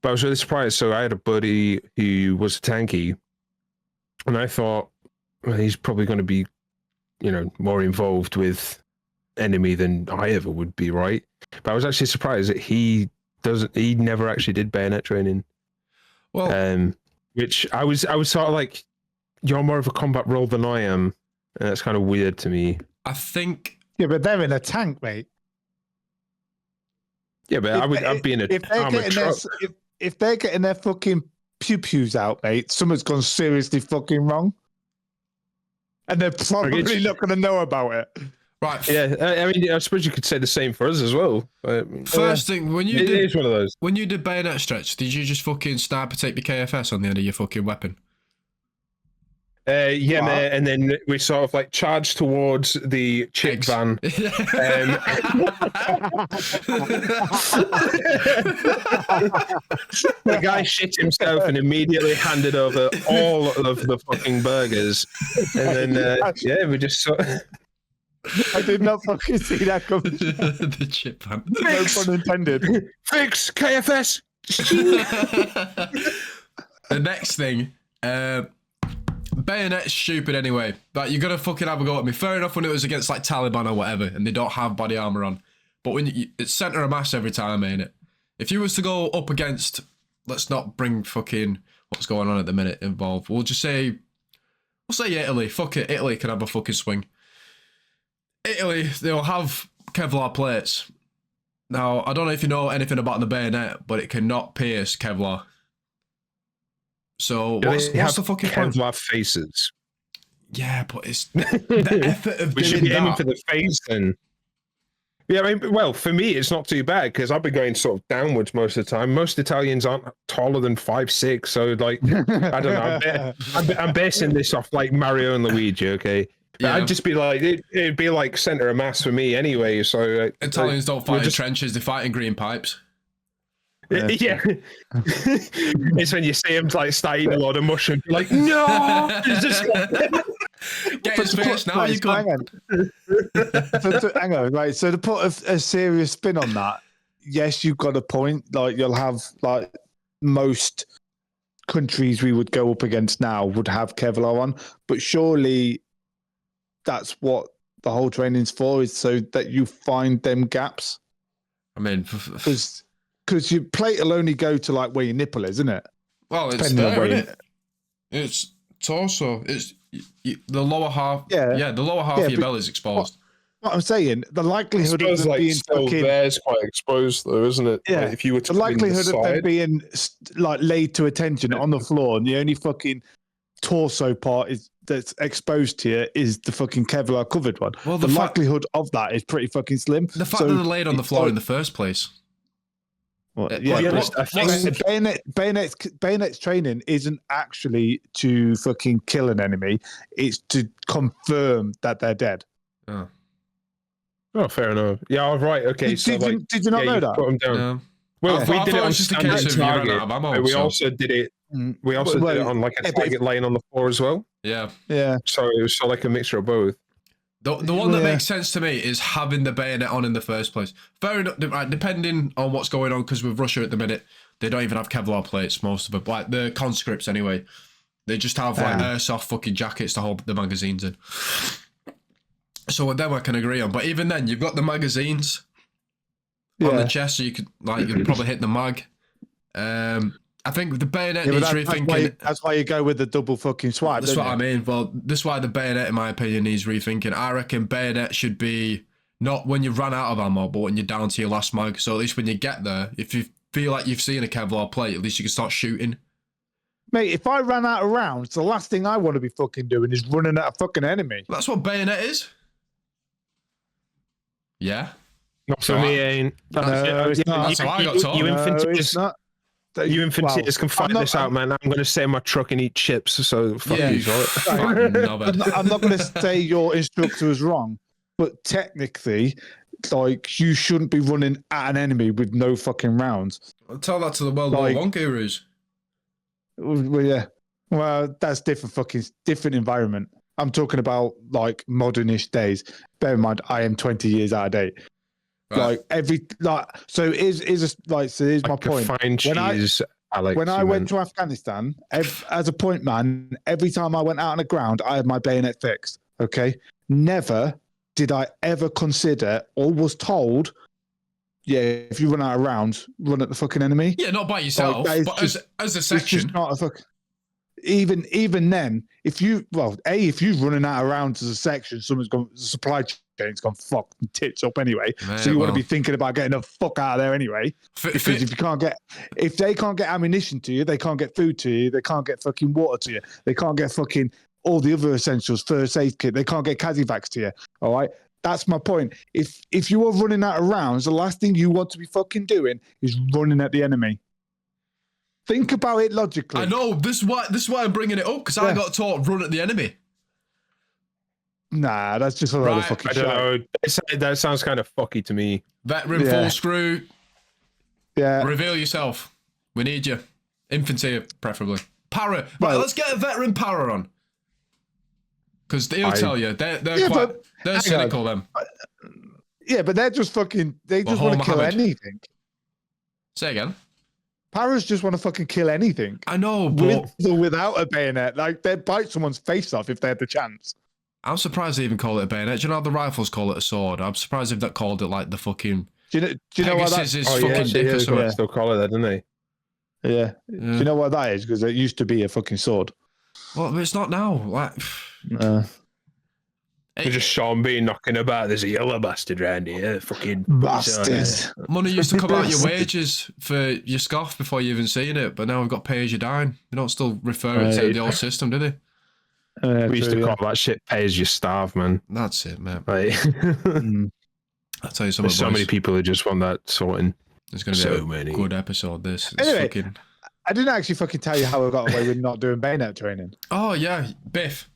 But I was really surprised. So I had a buddy who was a tanky, and I thought, well, he's probably going to be, you know, more involved with enemy than I ever would be, right? But I was actually surprised that he never actually did Bayonet training. Well, which I was sort of like, you're more of a combat role than I am, and that's kind of weird to me. I think. Yeah, but they're in a tank, mate. Yeah, but I'd be in a armored truck. If they're getting their fucking pew-pews out, mate, something's gone seriously fucking wrong. And they're probably not going to know about it. Right. Yeah, I mean, I suppose you could say the same for us as well. First thing, when you it is one of those. When you did bayonet stretch, did you just fucking sniper take your KFS on the end of your fucking weapon? Yeah, mate, and then we sort of like charged towards the chip van. The guy shit himself and immediately handed over all of the fucking burgers. And then, yeah, we just sort of... I did not fucking see that coming. The chip van. No pun intended. Fix KFS! The next thing, Bayonet's stupid anyway. Like, you're gonna fucking have a go at me. Fair enough when it was against like Taliban or whatever, and they don't have body armor on. But when it's center of mass every time, ain't it? If you was to go up against, let's not bring fucking what's going on at the minute involved. We'll say Italy. Fuck it, Italy can have a fucking swing. Italy, they'll have Kevlar plates. Now, I don't know if you know anything about the bayonet, but it cannot pierce Kevlar. So what's the fucking Kevlar point? faces? Yeah, but it's the effort of We should doing be aiming that. for the face then. Yeah, I mean, well, for me, it's not too bad because I've been going sort of downwards most of the time. Most Italians aren't taller than 5'6", so like, I don't know. I'm basing this off like Mario and Luigi, okay? Yeah. I'd just be like, it'd be like center of mass for me anyway. So Italians don't fight in trenches; they fight in green pipes. Yeah, it's when you see him like start eating a lot of mushrooms, you're like, no, it's just Get his face now. You Hang can. on. Hang on, right? So to put a serious spin on that, yes, you've got a point. Like you'll have like most countries we would go up against now would have Kevlar on, but surely that's what the whole training's for, is so that you find them gaps. I mean, because your plate will only go to like where your nipple is, isn't it? well, it's Depending on there, where isn't it? It's torso. It's the lower half. Yeah. The lower half of your belly is exposed. What I'm saying, the likelihood of them like being still fucking there's quite exposed though, isn't it? Yeah. Like, if you were to the put it in likelihood of them side- being like laid to attention on the floor, and the only fucking torso part that's exposed to you is the fucking Kevlar covered one. Well, the likelihood of that is pretty fucking slim. The fact that they're laid on the floor in the first place. Well, Yeah, yeah, but but Bayonet's training isn't actually to fucking kill an enemy; it's to confirm that they're dead. Oh, fair enough. Yeah, all right. Okay, Did you not know that? Put them down. No. Well, I we thought did it it on was just a standard case of you ran target, out of ammo, but we so- also did it. We also did it on like a target laying on the floor as well. Yeah. Yeah. So it was like a mixture of both. The one that makes sense to me is having the bayonet on in the first place. Fair enough, right, depending on what's going on, because with Russia at the minute, they don't even have Kevlar plates, most of them. Like the conscripts anyway. They just have like airsoft fucking jackets to hold the magazines in. So with them I can agree on. But even then, you've got the magazines on the chest, so you could probably hit the mag. I think the bayonet needs rethinking. That's why you go with the double fucking swipe. That's what I mean. Well, that's why the bayonet, in my opinion, needs rethinking. I reckon bayonet should be not when you run out of ammo, but when you're down to your last mag. So at least when you get there, if you feel like you've seen a Kevlar plate, at least you can start shooting. Mate, if I ran out of rounds, the last thing I want to be fucking doing is running at a fucking enemy. That's what bayonet is. Yeah. Not for me, ain't. That's how I got taught. You No, it's infantiers, not. you infantiers can find this out, man. I'm going to sit in my truck and eat chips. So fuck you, I'm not going to say your instructor was wrong, but technically, like, you shouldn't be running at an enemy with no fucking rounds. I'll tell that to the World War I gurus. Well, yeah. Well, that's different environment. I'm talking about like modernish days. Bear in mind, I am 20 years out of date. Right. So here's my point. Fine cheese, Alex. When I went to Afghanistan, as a point man, every time I went out on the ground, I had my bayonet fixed. Okay, never did I ever consider or was told, yeah, if you run out of rounds, run at the fucking enemy. Yeah, not by yourself, but as a It's just section. not a fuck. even then, if you're running out of rounds as a section, the supply chain's gone fucked and tits up anyway. Mate, so you want to be thinking about getting the fuck out of there anyway. Because if they can't get ammunition to you, they can't get food to you, they can't get fucking water to you, they can't get fucking all the other essentials, first aid kit, they can't get Cadre to you. All right. That's my point. If you are running out of rounds, the last thing you want to be fucking doing is running at the enemy. Think about it logically. I know. This is why I'm bringing it up, because I got taught run at the enemy. Nah, that's just a lot of fucking shit. I don't know. That sounds kind of fucky to me. Veteran full screw. Yeah. Reveal yourself. We need you. Infantry, preferably. Para. Right, let's get a veteran para on. Because they'll tell you. They're cynical, them. Yeah, but they're just fucking... They just want to kill anything. Say again. Paras just want to fucking kill anything. I know, but... With or without a bayonet. Like, they'd bite someone's face off if they had the chance. I'm surprised they even call it a bayonet. Do you know how the rifles call it a sword? I'm surprised if they called it, like, the fucking... Do you know what that is? Fucking dick or something. They still call it that, don't they? Yeah. Do you know what that is? Because it used to be a fucking sword. Well, but it's not now. Like... They're just Sean being knocking about. There's a yellow bastard round here. Fucking bastard. Money used to come out of your wages for your scoff before you even seen it, but now we've got pay as you dine. They don't still refer it to the old system, do they? We used to call that shit pay as you starve, man. That's it, mate. Like, I'll tell you something. There's so many people who just want that sorting. There's going to be a good episode. This. Anyway, I didn't actually fucking tell you how I got away with not doing bayonet training. Oh yeah, Biff.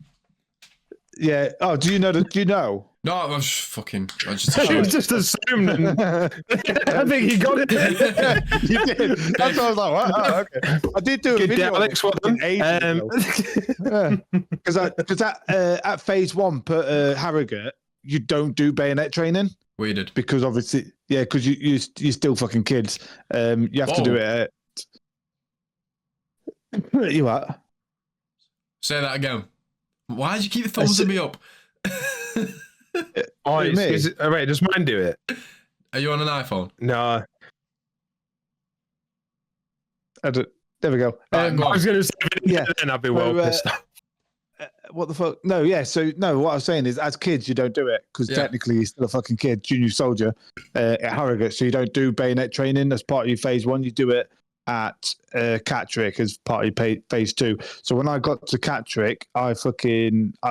Yeah. Oh, do you know? Do you know? No, I was just just assumed. I think you got it. You did. That's what I was like. Wow, oh, okay. I did do a video. Alex, because at phase 1 per Harrogate, you don't do bayonet training. We did because obviously, yeah, because you're still fucking kids. You have to do it. You what? Say that again. Why did you keep thumbsing me up? Wait, does mine do it? Are you on an iPhone? No. There we go. Right, I was going to say, then I'd be well pissed off. What the fuck? No, yeah. So, no, what I was saying is, as kids, you don't do it because technically you're still a fucking kid, junior soldier at Harrogate. So, you don't do bayonet training as part of your phase 1. You do it at Cadre as part of your phase 2. So, when I got to Cadre, I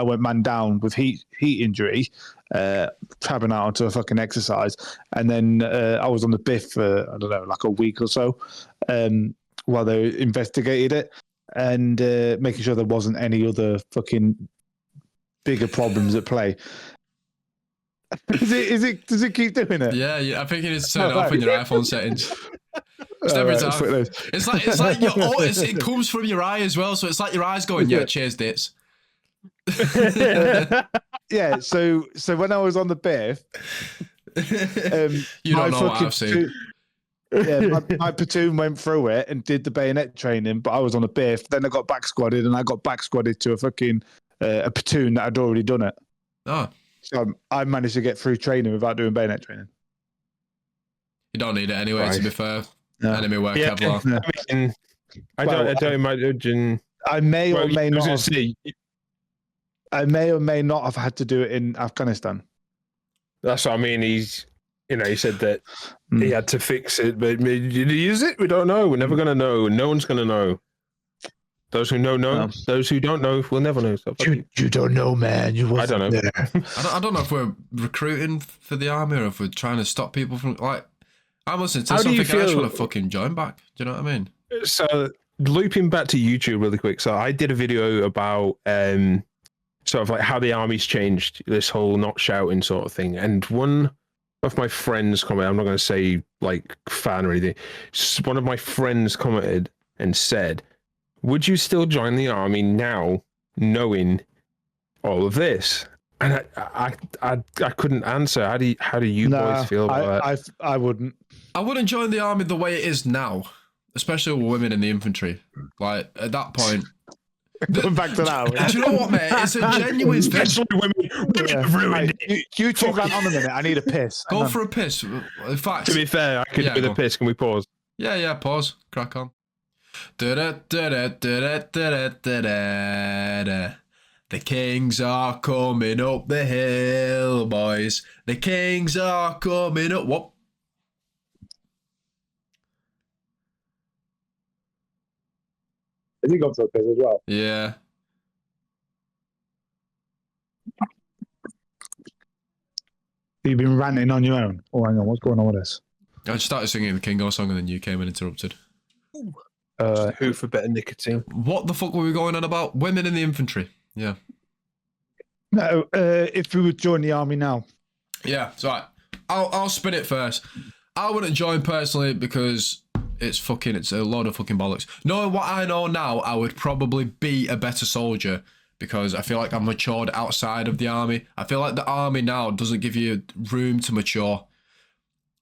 went man down with heat injury, traveling out onto a fucking exercise. And then I was on the biff for, I don't know, like a week or so while they investigated it. And making sure there wasn't any other fucking bigger problems at play. Does it keep doing it? Yeah. I think you need to turn it off in your iPhone settings. It's every time. It's like it comes from your eye as well, so it's like your eyes going, yeah, cheers, dates. Yeah. So when I was on the biff, you don't know what I've seen. Yeah, my platoon went through it and did the bayonet training, but I was on a biff. Then I got back squadded, and I got back squadded to a fucking a platoon that had already done it. Oh, so I managed to get through training without doing bayonet training. You don't need it anyway. To be fair, enemy wear Kevlar. I don't imagine. I may or may not have had to do it in Afghanistan. That's what I mean. He said that he had to fix it, but did he use it? We don't know. We're never going to know. No one's going to know. Those who know. Those who don't know will never know. So you don't know, man. I don't know. I don't know if we're recruiting for the army or if we're trying to stop people from, like, I'm listening to something I just want to fucking join back. Do you know what I mean? So looping back to YouTube really quick. So I did a video about sort of like how the army's changed, this whole not shouting sort of thing. And one of my friends commented, I'm not going to say like fan or anything, one of my friends commented and said, would you still join the army now knowing all of this? And I couldn't answer. How do you boys feel about that? I wouldn't. I wouldn't join the army the way it is now, especially with women in the infantry. Like at that point, going back to that. Do you know what, mate? It's a genuine thing. Especially women have ruined it. You two ran on a minute. I need a piss. Go for a piss. In fact, to be fair, I could do the piss. Can we pause? Yeah. Pause. Crack on. Da-da-da-da-da-da-da-da-da. The Kings are coming up the hill, boys. The Kings are coming up. What? Has he gone for a piss as well? Yeah. You've been ranting on your own. Oh, hang on, what's going on with this? I started singing the Kingo song and then you came and interrupted. Who for better nicotine? What the fuck were we going on about? Women in the infantry. Yeah. No, if we would join the army now. Yeah, it's right. I'll spin it first. I wouldn't join personally because it's a load of fucking bollocks. Knowing what I know now, I would probably be a better soldier because I feel like I've matured outside of the army. I feel like the army now doesn't give you room to mature.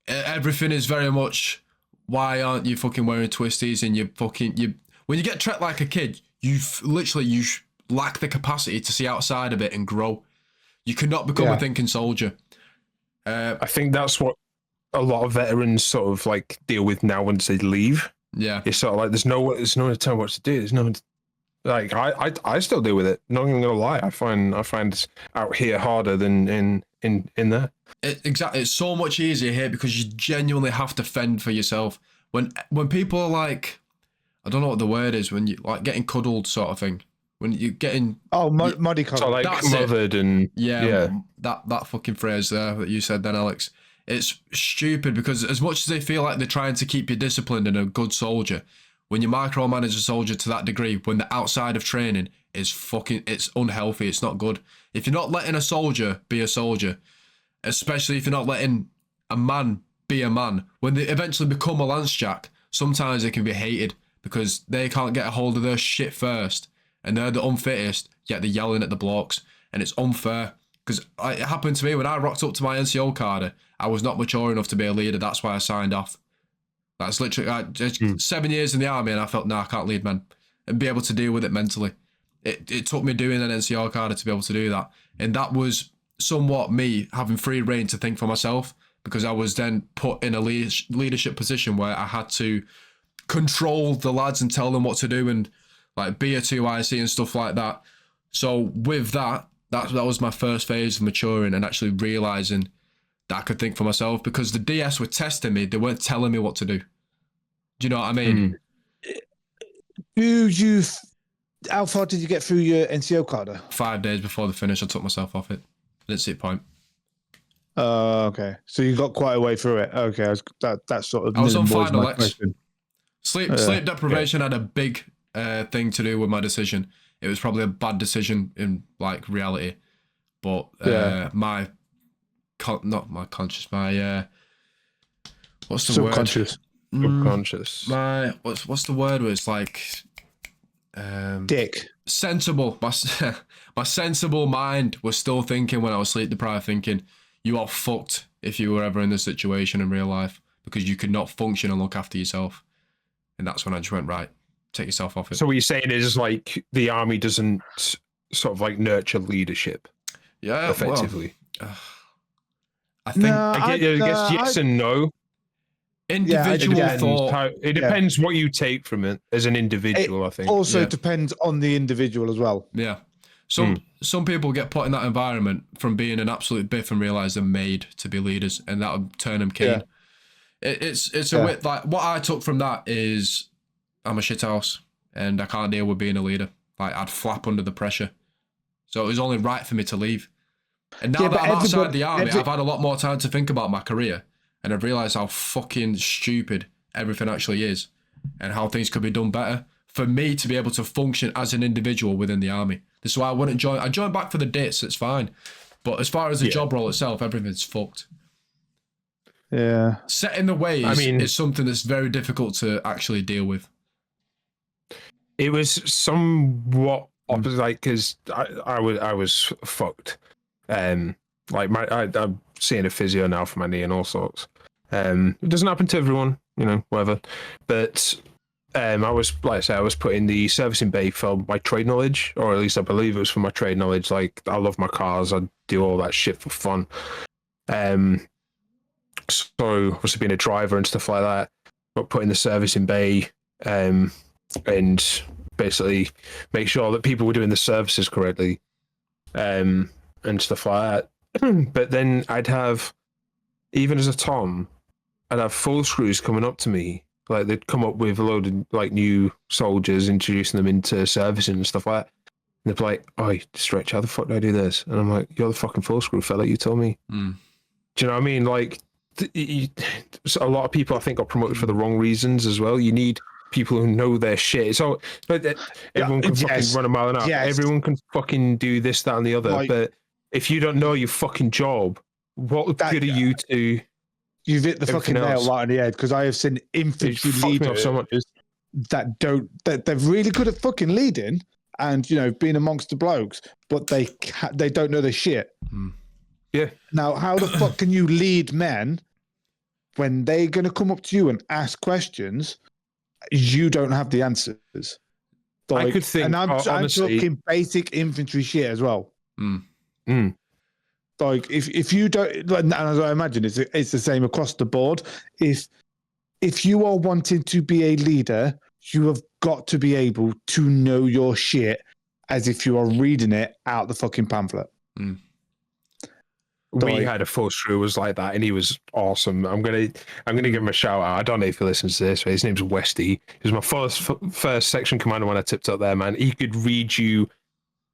Everything is very much, why aren't you fucking wearing twisties and when you get treated like a kid, you lack the capacity to see outside of it and grow. You cannot become a thinking soldier. I think that's what a lot of veterans sort of like deal with now once they leave. Yeah. It's sort of like there's no one to tell what to do. There's no one to, like I still deal with it. Not even gonna lie. I find it's out here harder than in there. Exactly. It's so much easier here because you genuinely have to fend for yourself. When people are like, I don't know what the word is, when you like getting cuddled sort of thing. When you're getting muddy So cuddle. like That's mothered and that fucking phrase there that you said then, Alex. It's stupid because as much as they feel like they're trying to keep you disciplined and a good soldier, when you micromanage a soldier to that degree, when the outside of training is it's unhealthy, it's not good. If you're not letting a soldier be a soldier, especially if you're not letting a man be a man, when they eventually become a lance jack, sometimes they can be hated because they can't get a hold of their shit first and they're the unfittest, yet they're yelling at the blokes, and it's unfair. Because it happened to me when I rocked up to my NCO Cadre, I was not mature enough to be a leader. That's why I signed off. That's literally 7 years in the army, and I felt, I can't lead men and be able to deal with it mentally. It took me doing an NCO Cadre to be able to do that, and that was somewhat me having free reign to think for myself because I was then put in a leadership position where I had to control the lads and tell them what to do and like be a 2IC and stuff like that. So with that was my first phase of maturing and actually realising that I could think for myself because the DS were testing me. They weren't telling me what to do. Do you know what I mean? How far did you get through your NCO Cadre? 5 days before the finish, I took myself off it. I didn't see a point. Okay. So you got quite a way through it. Okay. That's sort of. I was on boys final my X. question. Sleep deprivation had a big thing to do with my decision. It was probably a bad decision in like reality, but my what's the subconscious. subconscious. My what's the word? Where it's like Dick. sensible. My sensible mind was still thinking when I was sleep deprived, thinking you are fucked if you were ever in this situation in real life because you could not function and look after yourself. And that's when I just went, right, take yourself off it. So what you're saying is like the army doesn't sort of like nurture leadership, effectively. I think I guess yes and no. individual thought. It depends what you take from it as an individual. I think Also depends on the individual as well. Yeah. Some people get put in that environment from being an absolute biff and realise they're made to be leaders, and that would turn them keen. It's a bit like what I took from that is I'm a shithouse and I can't deal with being a leader. Like I'd flap under the pressure, so it was only right for me to leave. And now that I'm outside the army, I've had a lot more time to think about my career, and I've realised how fucking stupid everything actually is, and how things could be done better for me to be able to function as an individual within the army. This is why I wouldn't join. I joined back for the dates, it's fine. But as far as the job role itself, everything's fucked. Yeah. Setting the ways is something that's very difficult to actually deal with. it was somewhat opposite, like, because I was fucked. Like I'm seeing a physio now for my knee and all sorts. It doesn't happen to everyone, whatever. But I was, like I say, I was put in the servicing bay for my trade knowledge, or at least I believe it was for my trade knowledge. Like, I love my cars, I do all that shit for fun. So obviously being a driver and stuff like that, got put in the servicing bay. and basically make sure that people were doing the services correctly, and stuff like that. But then I'd have, even as a Tom, I'd have full screws coming up to me. Like they'd come up with a load of like new soldiers, introducing them into servicing and stuff like that. And they'd be like, "Oh, Stretch, how the fuck do I do this?" And I'm like, "You're the fucking full screw fella. You told me." Do you know what I mean? Like, a lot of people I think got promoted for the wrong reasons as well. You need people who know their shit. So everyone can fucking run a mile an hour. Everyone can fucking do this, that, and the other. Like, but if you don't know your fucking job, what good are you to? You've hit the fucking nail right on the head, because I have seen infantry leaders so much. that they're really good at fucking leading and, you know, being amongst the blokes, but they don't know their shit. Yeah. Now, how the fuck can you lead men when they're going to come up to you and ask questions? You don't have the answers. Like, I could think, and I'm honestly, talking basic infantry shit as well. Like, if you don't, and as I imagine, it's the same across the board. If you are wanting to be a leader, you have got to be able to know your shit as if you are reading it out the fucking pamphlet. We had a full screw was like that, and he was awesome. I'm gonna give him a shout out. I don't know if he listens to this, but his name's Westy. He was my first section commander when I tipped up there, man. He could read you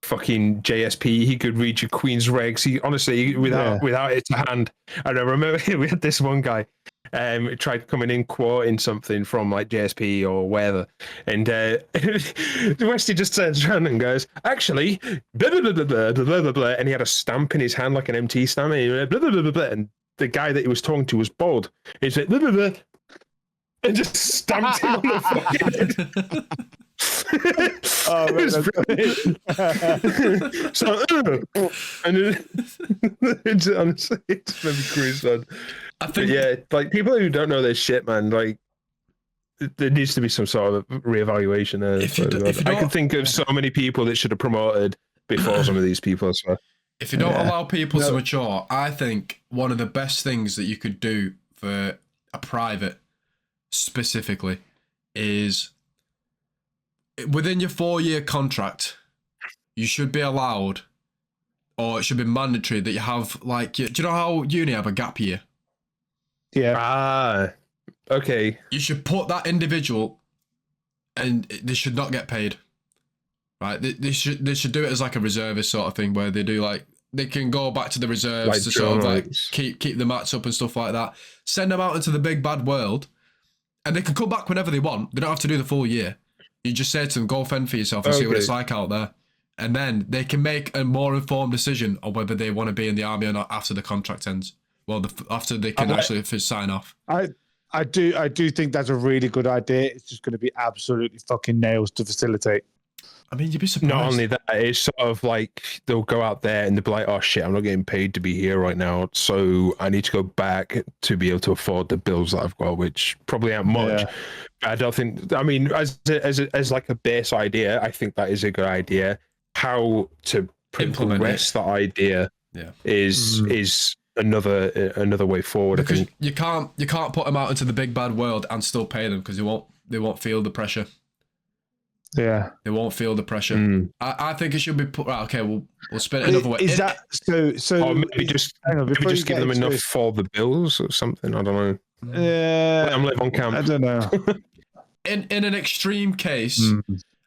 fucking JSP. He could read your Queen's regs. He honestly, without it to hand. And I remember we had this one guy. Tried coming in quoting something from like JSP or wherever, and Westy just turns around and goes, "Actually, blah, blah, blah, blah, blah, blah, blah," and he had a stamp in his hand like an MT stamp, and he went, blah, blah, blah, blah, blah, and the guy that he was talking to was bald. He said, blah, blah, blah, and just stamped him on the fucking head. Oh, it was brilliant. So, and it's honestly, it's maybe cruise, man. I think, like people who don't know their shit, man, like there needs to be some sort of reevaluation there. I can think of so many people that should have promoted before some of these people. So. If you don't allow people to mature, I think one of the best things that you could do for a private specifically is within your 4-year contract, you should be allowed, or it should be mandatory that you have, like, do you know how uni have a gap year? Yeah. Okay. You should put that individual, and they should not get paid. Right? They should do it as like a reservist sort of thing, where they do like they can go back to the reserves like to sort of like keep the mats up and stuff like that. Send them out into the big bad world, and they can come back whenever they want. They don't have to do the full year. You just say to them, "Go fend for yourself and see what it's like out there," and then they can make a more informed decision on whether they want to be in the army or not after the contract ends. Well, after they can actually sign off. I do think that's a really good idea. It's just going to be absolutely fucking nails to facilitate. I mean, you'd be surprised. Not only that, it's sort of like they'll go out there and they'll be like, "Oh shit, I'm not getting paid to be here right now, so I need to go back to be able to afford the bills that I've got," which probably aren't much. Yeah. I don't think. I mean, as like a base idea, I think that is a good idea. How to progress that idea is another way forward. Because I think you can't put them out into the big bad world and still pay them, because they won't feel the pressure. Yeah, they won't feel the pressure. I think it should be put. Right, okay, we'll spin it another way. Is that so? Or maybe just give them enough for the bills or something. I don't know. Let them live on camp. I don't know. In an extreme case,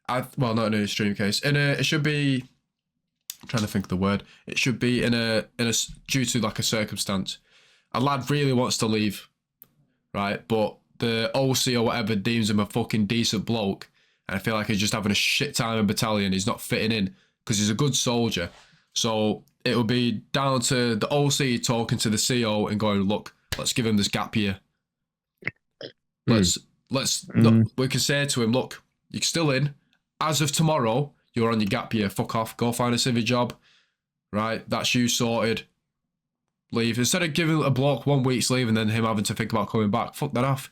not in an extreme case. It should be. I'm trying to think of the word. It should be in a due to like a circumstance. A lad really wants to leave, right? But the OC or whatever deems him a fucking decent bloke, and I feel like he's just having a shit time in battalion. He's not fitting in because he's a good soldier. So it will be down to the OC talking to the CO and going, "Look, let's give him this gap year. Let's look, we can say to him, look, you're still in. As of tomorrow, you're on your gap year. Fuck off. Go find a civvy job. Right? That's you sorted. Leave." Instead of giving a bloke 1 week's leave and then him having to think about coming back, fuck that off.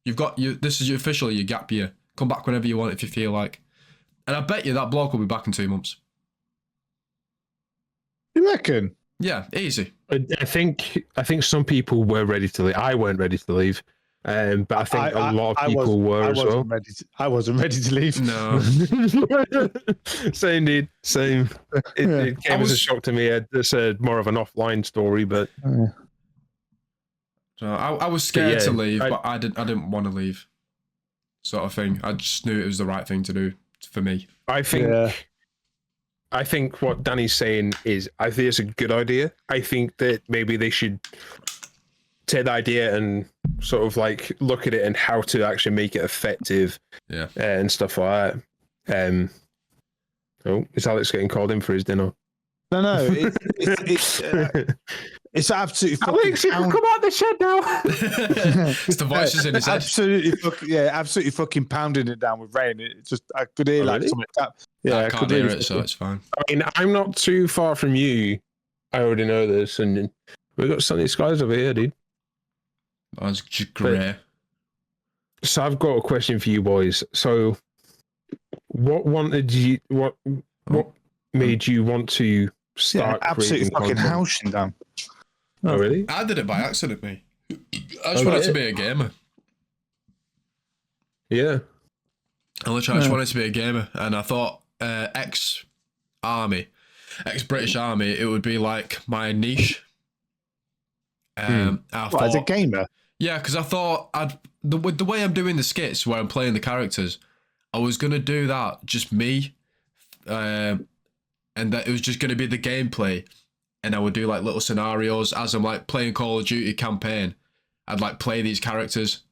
This is officially your gap year. Come back whenever you want if you feel like. And I bet you that bloke will be back in 2 months. You reckon? Yeah, easy. I think some people were ready to leave. I weren't ready to leave. But I think a lot of people were as well. I wasn't ready to leave. No. Same, dude. Same. It came as a shock to me. It's more of an offline story, but So I was scared to leave, but I didn't want to leave, sort of thing. I just knew it was the right thing to do for me. I think what Danny's saying is, I think it's a good idea. I think that maybe they should take the idea and sort of like look at it and how to actually make it effective, and stuff like that. Oh, is Alex getting called in for his dinner? No, it's absolutely fucking. Alex, you can come out the shed now. It's the voices in his head. Absolutely fucking pounding it down with rain. It just, I could hear something tap. I can't hear it, so it's fine. I mean, I'm not too far from you. I already know this, and we've got sunny skies over here, dude. That's great. So I've got a question for you boys. So, what made you want to start? Absolutely fucking housing down. Oh, really? I did it by accident, mate. I just wanted to be a gamer. Yeah. I literally just wanted to be a gamer, and I thought ex-British Army, it would be like my niche. As a gamer? Yeah, because I thought the way I'm doing the skits, where I'm playing the characters, I was going to do that, just me, and that it was just going to be the gameplay, and I would do like little scenarios as I'm like playing Call of Duty campaign. I'd like play these characters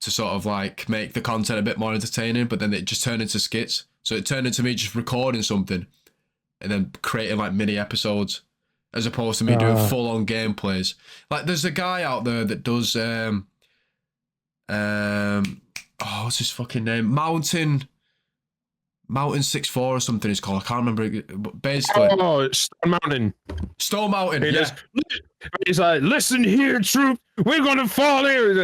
to sort of like make the content a bit more entertaining, but then it just turned into skits. So it turned into me just recording something and then creating like mini episodes, as opposed to me doing full-on gameplays. Like, there's a guy out there that does, what's his fucking name? Mountain 64 or something it's called. I can't remember it, but basically. Oh, it's Stone Mountain. He's like, listen here, troop. We're gonna fall here. I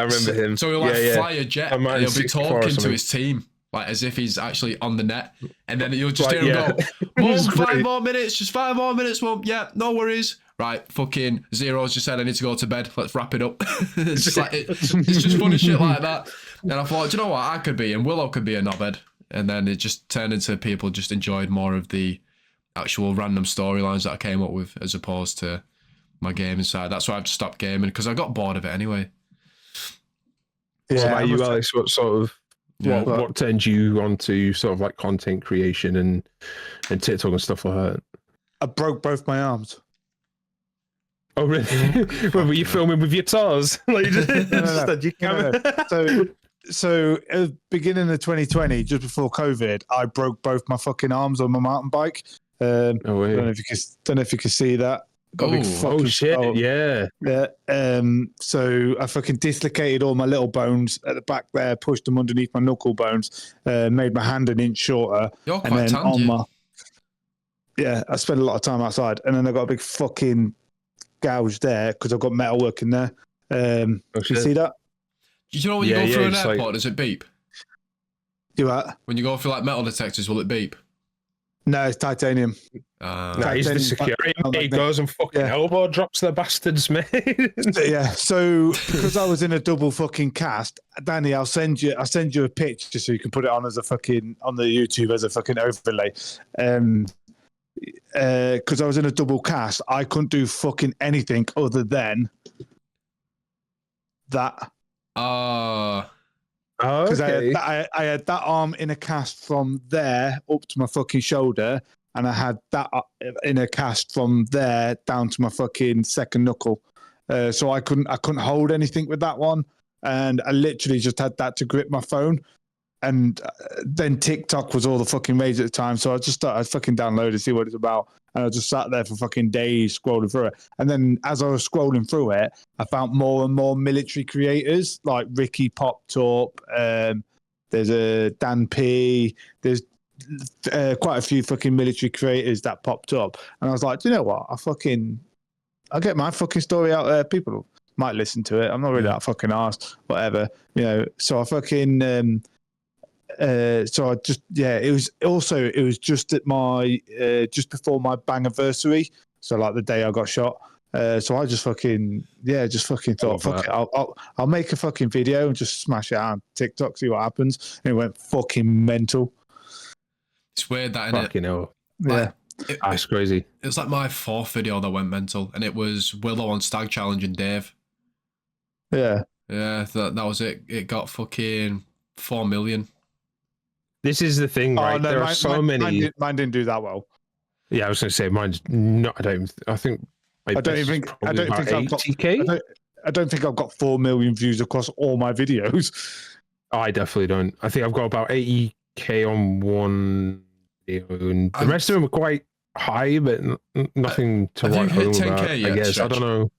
remember him. So he'll like fly a jet and he'll be talking to his team, like as if he's actually on the net, and then you'll just hear him go, Mum, 5 more minutes, just 5 more minutes, Mum. Yeah, no worries. Right, fucking Zero's just said I need to go to bed. Let's wrap it up. It's just like it's just funny shit like that. And I thought, do you know what? I could be, and Willow could be a knobhead. And then it just turned into people just enjoyed more of the actual random storylines that I came up with, as opposed to my gaming side. That's why I've just stopped gaming, because I got bored of it anyway. Yeah, so about you, Alex, what sort of what turned you on to sort of like content creation and TikTok and stuff like that? I broke both my arms. Oh, really? Well, were you filming with your TARS? Like, So at the beginning of 2020, just before COVID, I broke both my fucking arms on my mountain bike. Don't know if you can see that. Shit! Yeah. So I fucking dislocated all my little bones at the back there, pushed them underneath my knuckle bones, made my hand an inch shorter. You're quite tanned, I spent a lot of time outside, and then I got a big fucking gouge there because I've got metal work in there. You see that? You know when you go through an airport, does it beep? Do what? When you go through like metal detectors, will it beep? No, it's titanium. He's the security. He goes and fucking elbow drops the bastards, mate. So because I was in a double fucking cast, Danny, I'll send you a picture so you can put it on as a fucking on the YouTube as a fucking overlay. Because I was in a double cast, I couldn't do fucking anything other than that. Because I had that arm in a cast from there up to my fucking shoulder, and I had that in a cast from there down to my fucking second knuckle. So I couldn't hold anything with that one, and I literally just had that to grip my phone. And then TikTok was all the fucking rage at the time, so I just started, I fucking downloaded to see what it's about, and I just sat there for fucking days scrolling through it. And then as I was scrolling through it, I found more and more military creators, like Rikki popped up. There's a Dan P. There's quite a few fucking military creators that popped up, and I was like, do you know what? I'll get my fucking story out there. People might listen to it. I'm not really that fucking arsed, whatever, you know. So I fucking. So I just it was just at my just before my bang anniversary, so like the day I got shot. So I just fucking thought, fuck it, I'll make a fucking video and just smash it out on TikTok, see what happens. And it went fucking mental. It's weird that, innit? Fucking hell. Yeah. That's crazy. It was like my 4th video that went mental, and it was Willow on Stag challenging Dave. Yeah. Yeah, that was it. It got fucking 4 million. This is the thing, right? No, there are so many. Mine didn't do that well. Yeah, I was going to say mine's not. I think I don't think I've got 80K. I don't think I've got 4 million views across all my videos. I definitely don't. I think I've got about 80K on one video, and the rest of them are quite high, but nothing to have write you hit home 10K about. yet, I guess Stretch? I don't know.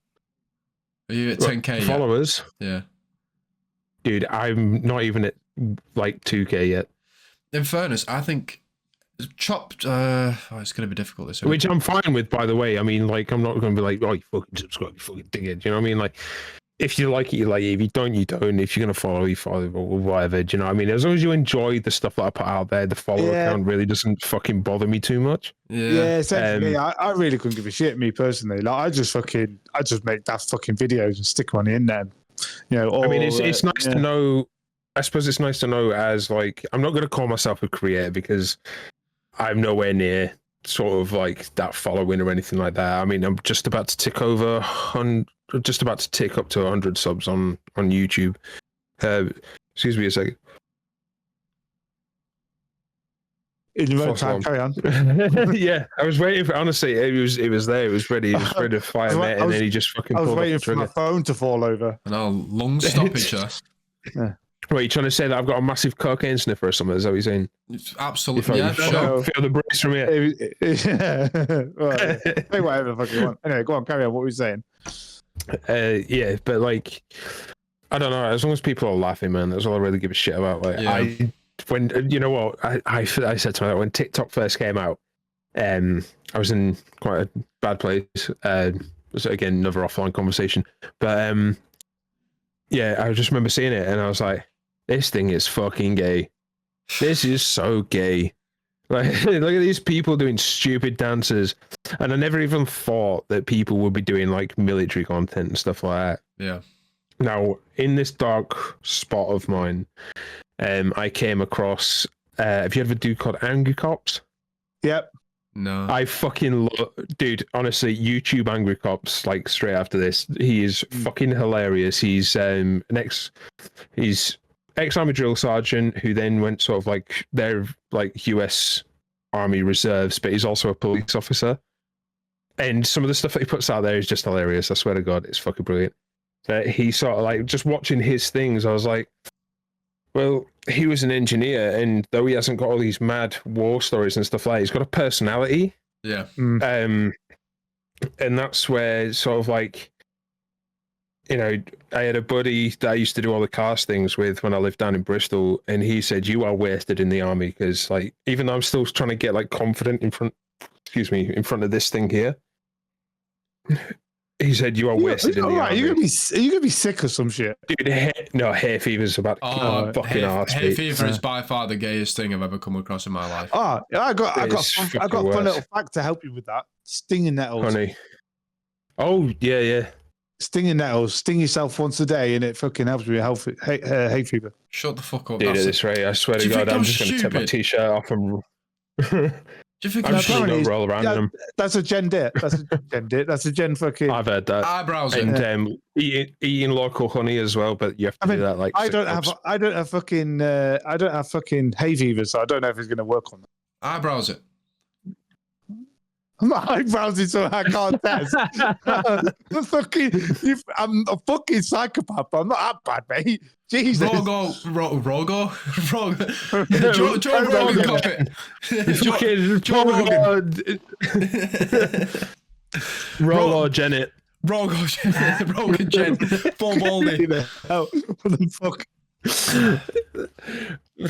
Are you at 10K yet? Followers? Yeah. Dude, I'm not even at like 2K yet. In fairness, I think chopped. It's going to be difficult this week. Which I'm fine with, by the way. I mean, like, I'm not going to be like, oh, you fucking subscribe, you fucking dig it. Do you know what I mean? Like, if you like it, you like it. If you don't, you don't. If you're going to follow, you follow, or whatever. Do you know what I mean? As long as you enjoy the stuff that I put out there, the follow account really doesn't fucking bother me too much. Yeah, same for me. I really couldn't give a shit, me personally. Like, I just make that fucking videos and stick them on the internet. You know, I mean, it's nice to know. I suppose it's nice to know as, like, I'm not going to call myself a creator because I'm nowhere near sort of like that following or anything like that. I mean, I'm just about to tick up to 100 subs on YouTube. Excuse me a second. In your own time, carry on. Yeah, I was waiting for. Honestly, it was there. It was ready. It was ready to fire, mate, and then he just fucking. I was pulled waiting off the for my trigger. phone to fall over. No, long stoppage, huh? Yeah. What, you trying to say that I've got a massive cocaine sniffer or something? Is that what you're saying? It's absolutely. Yeah, Feel sure. the breeze from here. Well, say whatever the fuck you want. Anyway, go on, carry on. What were you saying? Yeah, but like, I don't know. As long as people are laughing, man, that's all I really give a shit about. Like, Yeah. when you know what I said to myself when TikTok first came out, I was in quite a bad place. So again, another offline conversation, but yeah, I just remember seeing it and I was like, this thing is fucking gay. This is so gay. Like, look at these people doing stupid dances, and I never even thought that people would be doing like military content and stuff like that. Yeah. Now, in this dark spot of mine, I came across. Have you ever do called Angry Cops? Yep. No. I fucking love, dude. Honestly, YouTube Angry Cops. Like straight after this, he is fucking hilarious. He's ex-army drill sergeant who then went sort of like they're like US Army Reserves, but he's also a police officer. And some of the stuff that he puts out there is just hilarious. I swear to God, it's fucking brilliant. But he sort of like just watching his things, I was like, well, he was an engineer, and though he hasn't got all these mad war stories and stuff like that, he's got a personality. Yeah. And that's where sort of like, you know, I had a buddy that I used to do all the castings with when I lived down in Bristol, and he said, you are wasted in the army, because like, even though I'm still trying to get like confident in front of this thing here, he said, you are wasted in the army. Are you gonna be sick or some shit? Dude, hay fever's about to kill my fucking arse. Hay fever is by far the gayest thing I've ever come across in my life. Oh, I got a fun worse. little fact to help you with that. Stinging nettles. Honey. Oh, yeah. Stinging nettles. Sting yourself once a day, and it fucking helps with your hay fever. Shut the fuck up. Dude, at this rate, I swear to God, I'm just going to take my t-shirt off and... Do you think I'm I'm just going stupid? to roll around in them. That's a gen dit. That's a gen dit. That's a gen fucking... I've heard that. Eyebrows And in. eating local honey as well, but you have to do that like... I don't have fucking hay fever, so I don't know if it's going to work on that. Eyebrows it. My eyebrows is so I can't test. I'm a fucking psychopath, but I'm not that bad, mate. Jesus. Rogo. Joe Rogan cop it. Joe Rogan. Roll Janet. Rogan Jen. Full baldy. What the fuck?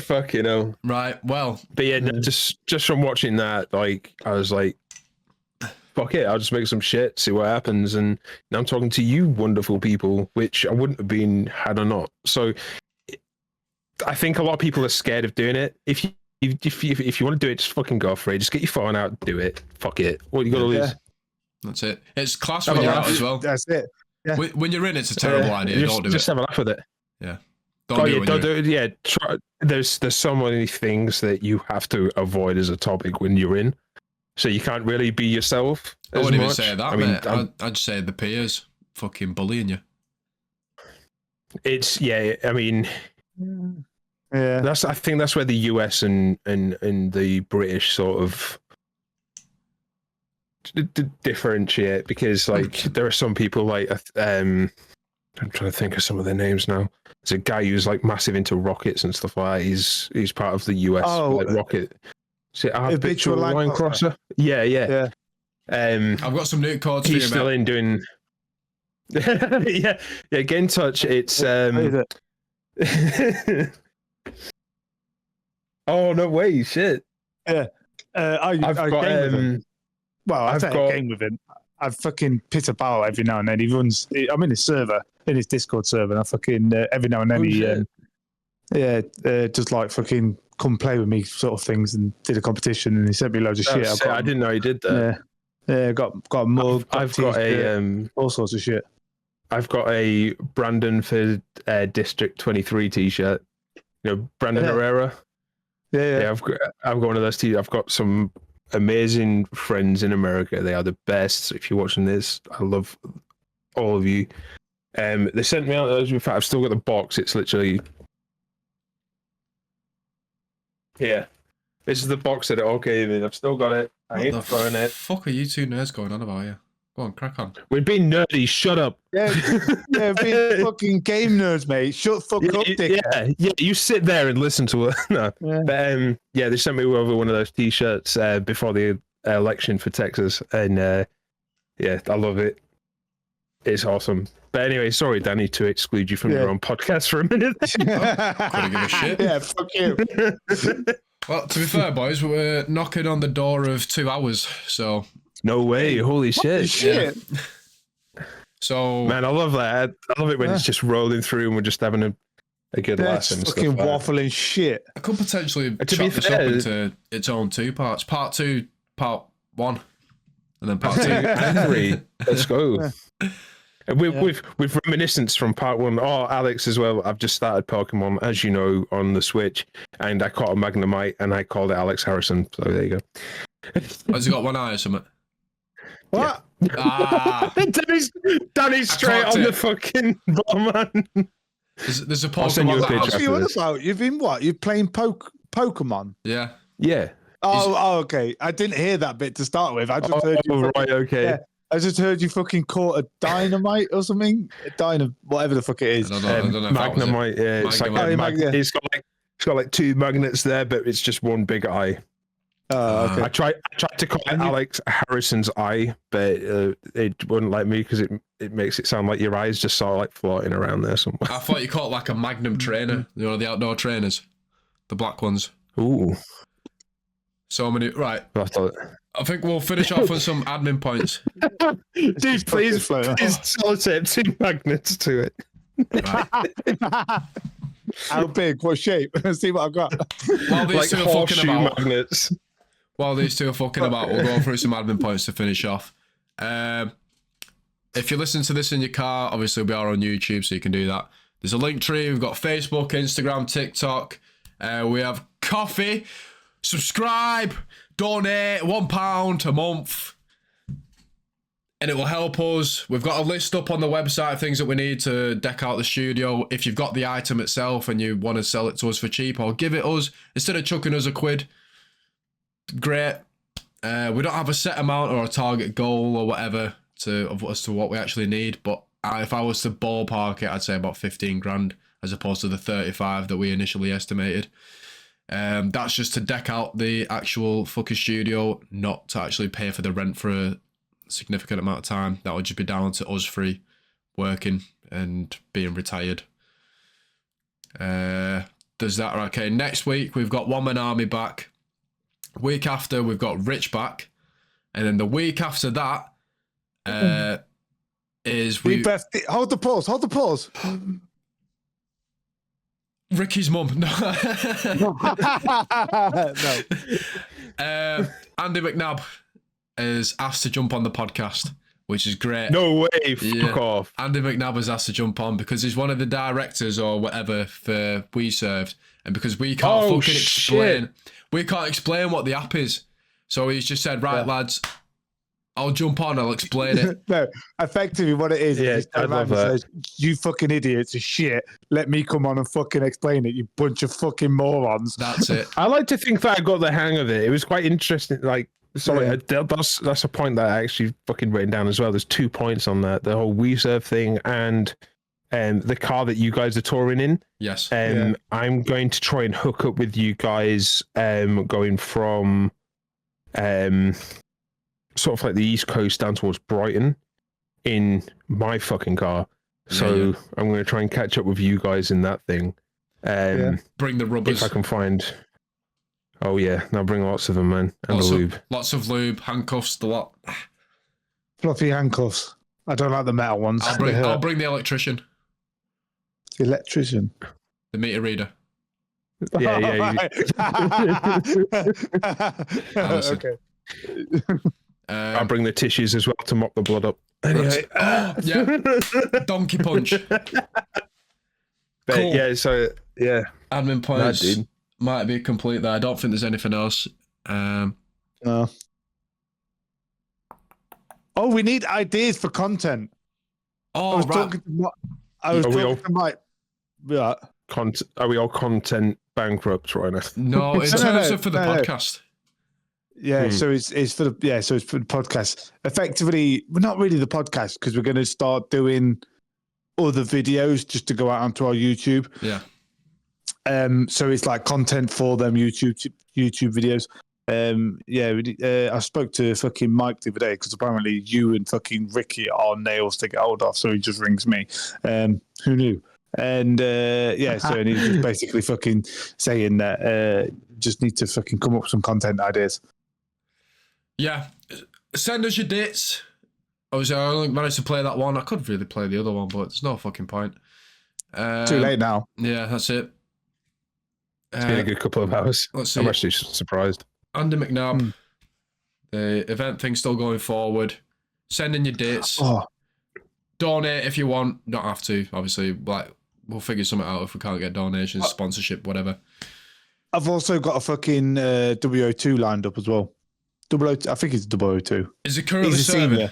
Fucking hell. Right, well. But yeah, no, just from watching that, like, I was like, fuck it, I'll just make some shit, see what happens. And now I'm talking to you wonderful people, which I wouldn't have been had or not. So I think a lot of people are scared of doing it. If you want to do it, just fucking go for it. Just get your phone out, do it. Fuck it. What you got to lose? That's it. It's class when you're out as well. That's it. Yeah. When you're in, it's a terrible idea. Just, Don't do just it. have a laugh with it. Yeah. Don't do it. Yeah, there's so many things that you have to avoid as a topic when you're in, so you can't really be yourself. I wouldn't even say that, I mean, mate. I'd say the peers fucking bullying you. It's I mean, Yeah. I think that's where the US and the British sort of differentiate, because like there are some people like I'm trying to think of some of their names now. There's a guy who's like massive into rockets and stuff like that. He's part of the US like, rocket. Is it Habitual Line Crosser? Yeah. I've got some new cards for you, he's still mate. in doing. yeah. Get in touch. It's What is it? Oh no way! Shit. I've I've got I take a game with him. I fucking piss about every now and then. He runs. I'm in his server, in his Discord server, and I fucking every now and then just like fucking come play with me sort of things, and did a competition, and he sent me loads of shit. I didn't know he did that. Yeah, got a mug. I've got a all sorts of shit. I've got a Brandon for District 23 t-shirt. You know, Brandon Herrera. Yeah. I've got one of those t. I've got some amazing friends in America. They are the best. So if you're watching this, I love all of you. They sent me out those. In fact, I've still got the box. It's literally here. This is the box that it all came in. I've still got it. I ain't throwing it. Fuck are you two nerds going on about here? Go on, crack on. We're being nerdy. Shut up. Yeah, being fucking game nerds, mate. Shut the fuck up, dickhead. Yeah. You sit there and listen to it. No, but they sent me over one of those t-shirts before the election for Texas, and I love it. It's awesome. But anyway, sorry, Danny, to exclude you from your own podcast for a minute. Couldn't give a shit. Yeah, fuck you. Well, to be fair, boys, we're knocking on the door of 2 hours, so. No way! Holy shit! Shit. So, man, I love that. I love it when it's just rolling through and we're just having a good laugh and fucking stuff. waffling shit. I could potentially To chop be this fair, up into its own 2 parts. Part 2, part 1, and then part 2. And 3. Let's go. And with reminiscence from part 1. Oh, Alex as well. I've just started Pokemon, as you know, on the Switch, and I caught a Magnemite and I called it Alex Harrison. So there you go. Has he got one eye or something? What? Ah, Danny's straight on the fucking bottom, man. there's a I'll send you Pokemon a that picture. has- What are you on about? You've been what? You're playing Pokemon? Yeah. Yeah. Oh, okay. I didn't hear that bit to start with. I just heard you. Oh, right, okay. Yeah. I just heard you fucking caught a dynamite or something. Whatever the fuck it is. I don't know if that was it. Magnemite, yeah. It's like Magnemite. it's got like 2 magnets there, but it's just one big eye. Oh, okay. I tried to call it Alex Harrison's eye, but it wouldn't let me because it makes it sound like your eyes just sort of like floating around there somewhere. I thought you caught like a Magnum trainer, you know, the outdoor trainers, the black ones. Ooh. So many, right. I thought... I think we'll finish off on some admin points. Dude, please sellotape 2 magnets to it. Right. How big? What shape? Let's see what I've got. While these Like two are fucking horseshoe about, magnets. we'll go through some admin points to finish off. If you listen to this in your car, obviously we are on YouTube, so you can do that. There's a link tree. We've got Facebook, Instagram, TikTok. We have coffee. Subscribe. Donate £1 a month. And it will help us. We've got a list up on the website of things that we need to deck out the studio. If you've got the item itself and you want to sell it to us for cheap, or give it us instead of chucking us £1, great. We don't have a set amount or a target goal or whatever as to what we actually need. But if I was to ballpark it, I'd say about 15 grand as opposed to the 35 that we initially estimated. That's just to deck out the actual fucking studio, not to actually pay for the rent for a significant amount of time. That would just be down to us three working and being retired. There's that. Okay, next week we've got One Man Army back. Week after we've got Rich back, and then the week after that is hold the pause. Ricky's mum. No. No. Andy McNabb is asked to jump on the podcast, which is great. No way, fuck off. Andy McNabb has asked to jump on because he's one of the directors or whatever for We Served, and because we can't explain, we can't explain what the app is. So he's just said, right, lads, I'll jump on, I'll explain it. No, effectively what it is, I'd love that. says, you fucking idiots are shit. Let me come on and fucking explain it, you bunch of fucking morons. That's it. I like to think that I got the hang of it. It was quite interesting. Like, sorry, that's a point that I actually fucking written down as well. There's 2 points on that: the whole We Serve thing and the car that you guys are touring in. Yes. I'm going to try and hook up with you guys, going from sort of like the East Coast down towards Brighton in my fucking car. So I'm going to try and catch up with you guys in that thing. Bring the rubbers. If I can find. Oh yeah, now bring lots of them, man, and the lube. Lots of lube, handcuffs, the lot. Fluffy handcuffs. I don't like the metal ones. I'll bring the electrician. The electrician. The meter reader. Yeah. Okay. I'll bring the tissues as well to mop the blood up. Anyway, Donkey punch. Cool. Yeah, so admin points might be complete there. I don't think there's anything else. No. Oh, we need ideas for content. Oh, I was talking to Mike. Yeah. Are we all content bankrupt right now? No, in terms of for the podcast. Yeah, so it's for the podcast. Effectively, well, not really the podcast, because we're going to start doing other videos just to go out onto our YouTube. Yeah. So it's like content for them YouTube videos. I spoke to fucking Mike the other day because apparently you and fucking Rikki are nails to get hold of. So he just rings me. Who knew? And and he's just basically fucking saying that just need to fucking come up with some content ideas. Yeah, send us your dates. Obviously, I only managed to play that one. I could really play the other one, but there's no fucking point. Too late now. Yeah, that's it. It's been a good couple of hours. I'm actually surprised. Andy McNabb, the event thing's still going forward. Send in your dates. Donate if you want. Don't have to, obviously. Like, we'll figure something out if we can't get donations, sponsorship, whatever. I've also got a fucking WO2 lined up as well. I think it's 002. Is it currently serving?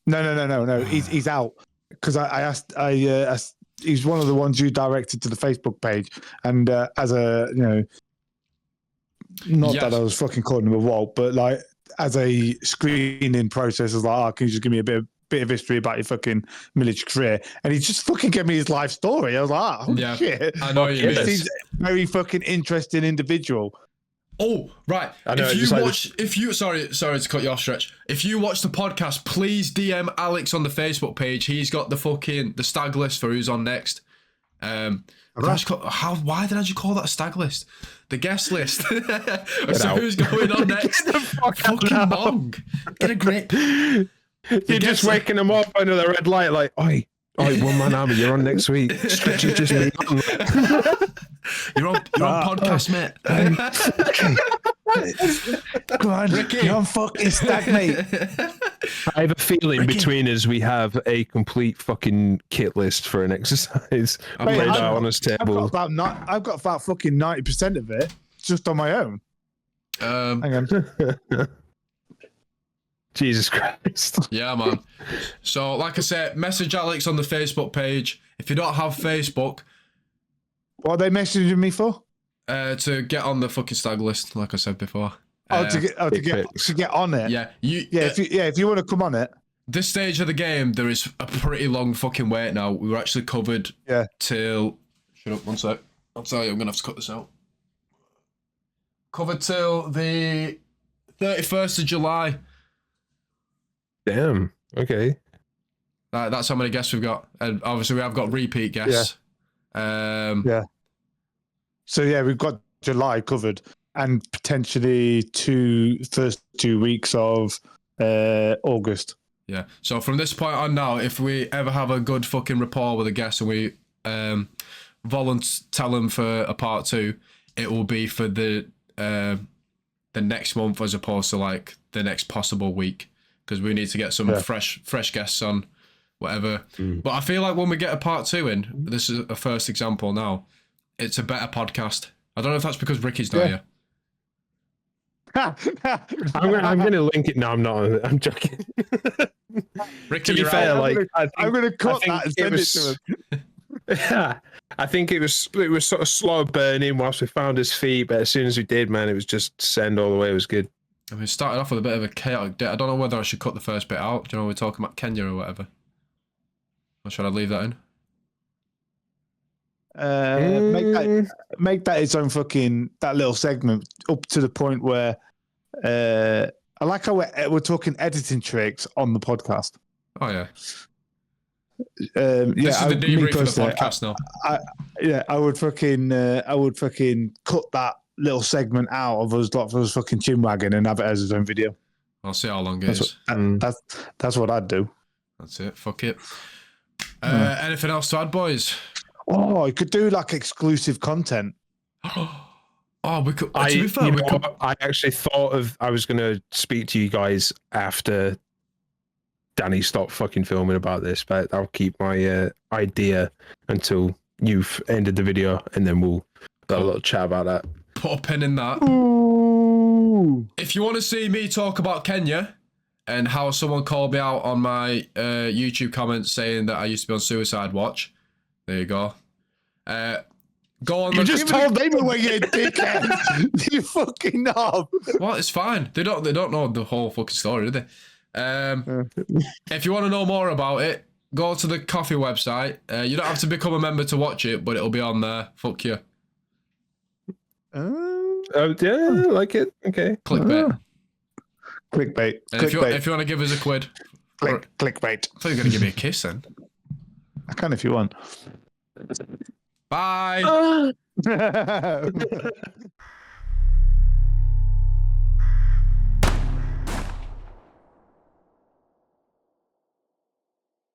No. He's out because I asked. He's one of the ones you directed to the Facebook page, and as a that I was fucking calling him a walt, but like as a screening process, I was like, can you just give me a bit of history about your fucking military career? And he just fucking gave me his life story. I was like, shit. I know you mean. He's a very fucking interesting individual. Oh, right. Sorry to cut you off, Stretch. If you watch the podcast, please DM Alex on the Facebook page. He's got the stag list for who's on next. Why did I just call that a stag list? The guest list. Who's going on next? Fucking long. Get a grip. You're just waking them up under the red light, like, oi, one man army, you're on next week. Stretch is just me on. You're on podcast, mate. Come on, Rikki. You're on fucking stag, mate. I have a feeling between us we have a complete fucking kit list for an exercise. I've got about fucking 90% of it just on my own. Hang on. Jesus Christ. Yeah, man. So, like I said, message Alex on the Facebook page. If you don't have Facebook... What are they messaging me for? To get on the fucking stag list, like I said before. To get on it? Yeah. If you want to come on it. This stage of the game, there is a pretty long fucking wait now. We were actually covered till... Shut up, one sec. I'll tell you, I'm going to have to cut this out. Covered till the 31st of July. Damn. Okay. That's how many guests we've got, and obviously we have got repeat guests. So we've got July covered, and potentially first 2 weeks of August. Yeah. So from this point on now, if we ever have a good fucking rapport with a guest and we tell them for a part 2, it will be for the the next month as opposed to like the next possible week, because we need to get some fresh guests on, whatever. But I feel like when we get a part 2 in, this is a first example now, it's a better podcast. I don't know if that's because Ricky's not here. I'm going to link it. No, I'm not. I'm joking. Ricky, To be fair, I'm going to cut that and send it to him. Yeah, I think it was sort of slow burning whilst we found his feet, but as soon as we did, man, it was just send all the way. It was good. I mean, it started off with a bit of a chaotic day. I don't know whether I should cut the first bit out. Do you know, we're talking about Kenya or whatever. Or should I leave that in? Make that its own fucking, that little segment up to the point where I like how we're talking editing tricks on the podcast. Oh yeah. This is the debrief of the podcast now. I would fucking cut that little segment out of us fucking chin wagging and have it as its own video. I'll see how long it is. That's what I'd do. That's it. Fuck it. Anything else to add, boys? Oh, you could do like exclusive content. Oh, we could. To be fair, I actually thought I was going to speak to you guys after Danny stopped fucking filming about this, but I'll keep my idea until you've ended the video, and then we'll have a little chat about that. Put a pin in that. Ooh. If you want to see me talk about Kenya and how someone called me out on my YouTube comments saying that I used to be on Suicide Watch, there you go. Go on. You just told them away, you dickhead. You fucking knob. Well, it's fine. They don't know the whole fucking story, do they? If you want to know more about it, go to the coffee website. You don't have to become a member to watch it, but it'll be on there. Fuck you. Yeah, I like it. Okay. Clickbait. Clickbait. If you want to give us a quid. Clickbait. I thought you were going to give me a kiss then. I can if you want. Bye.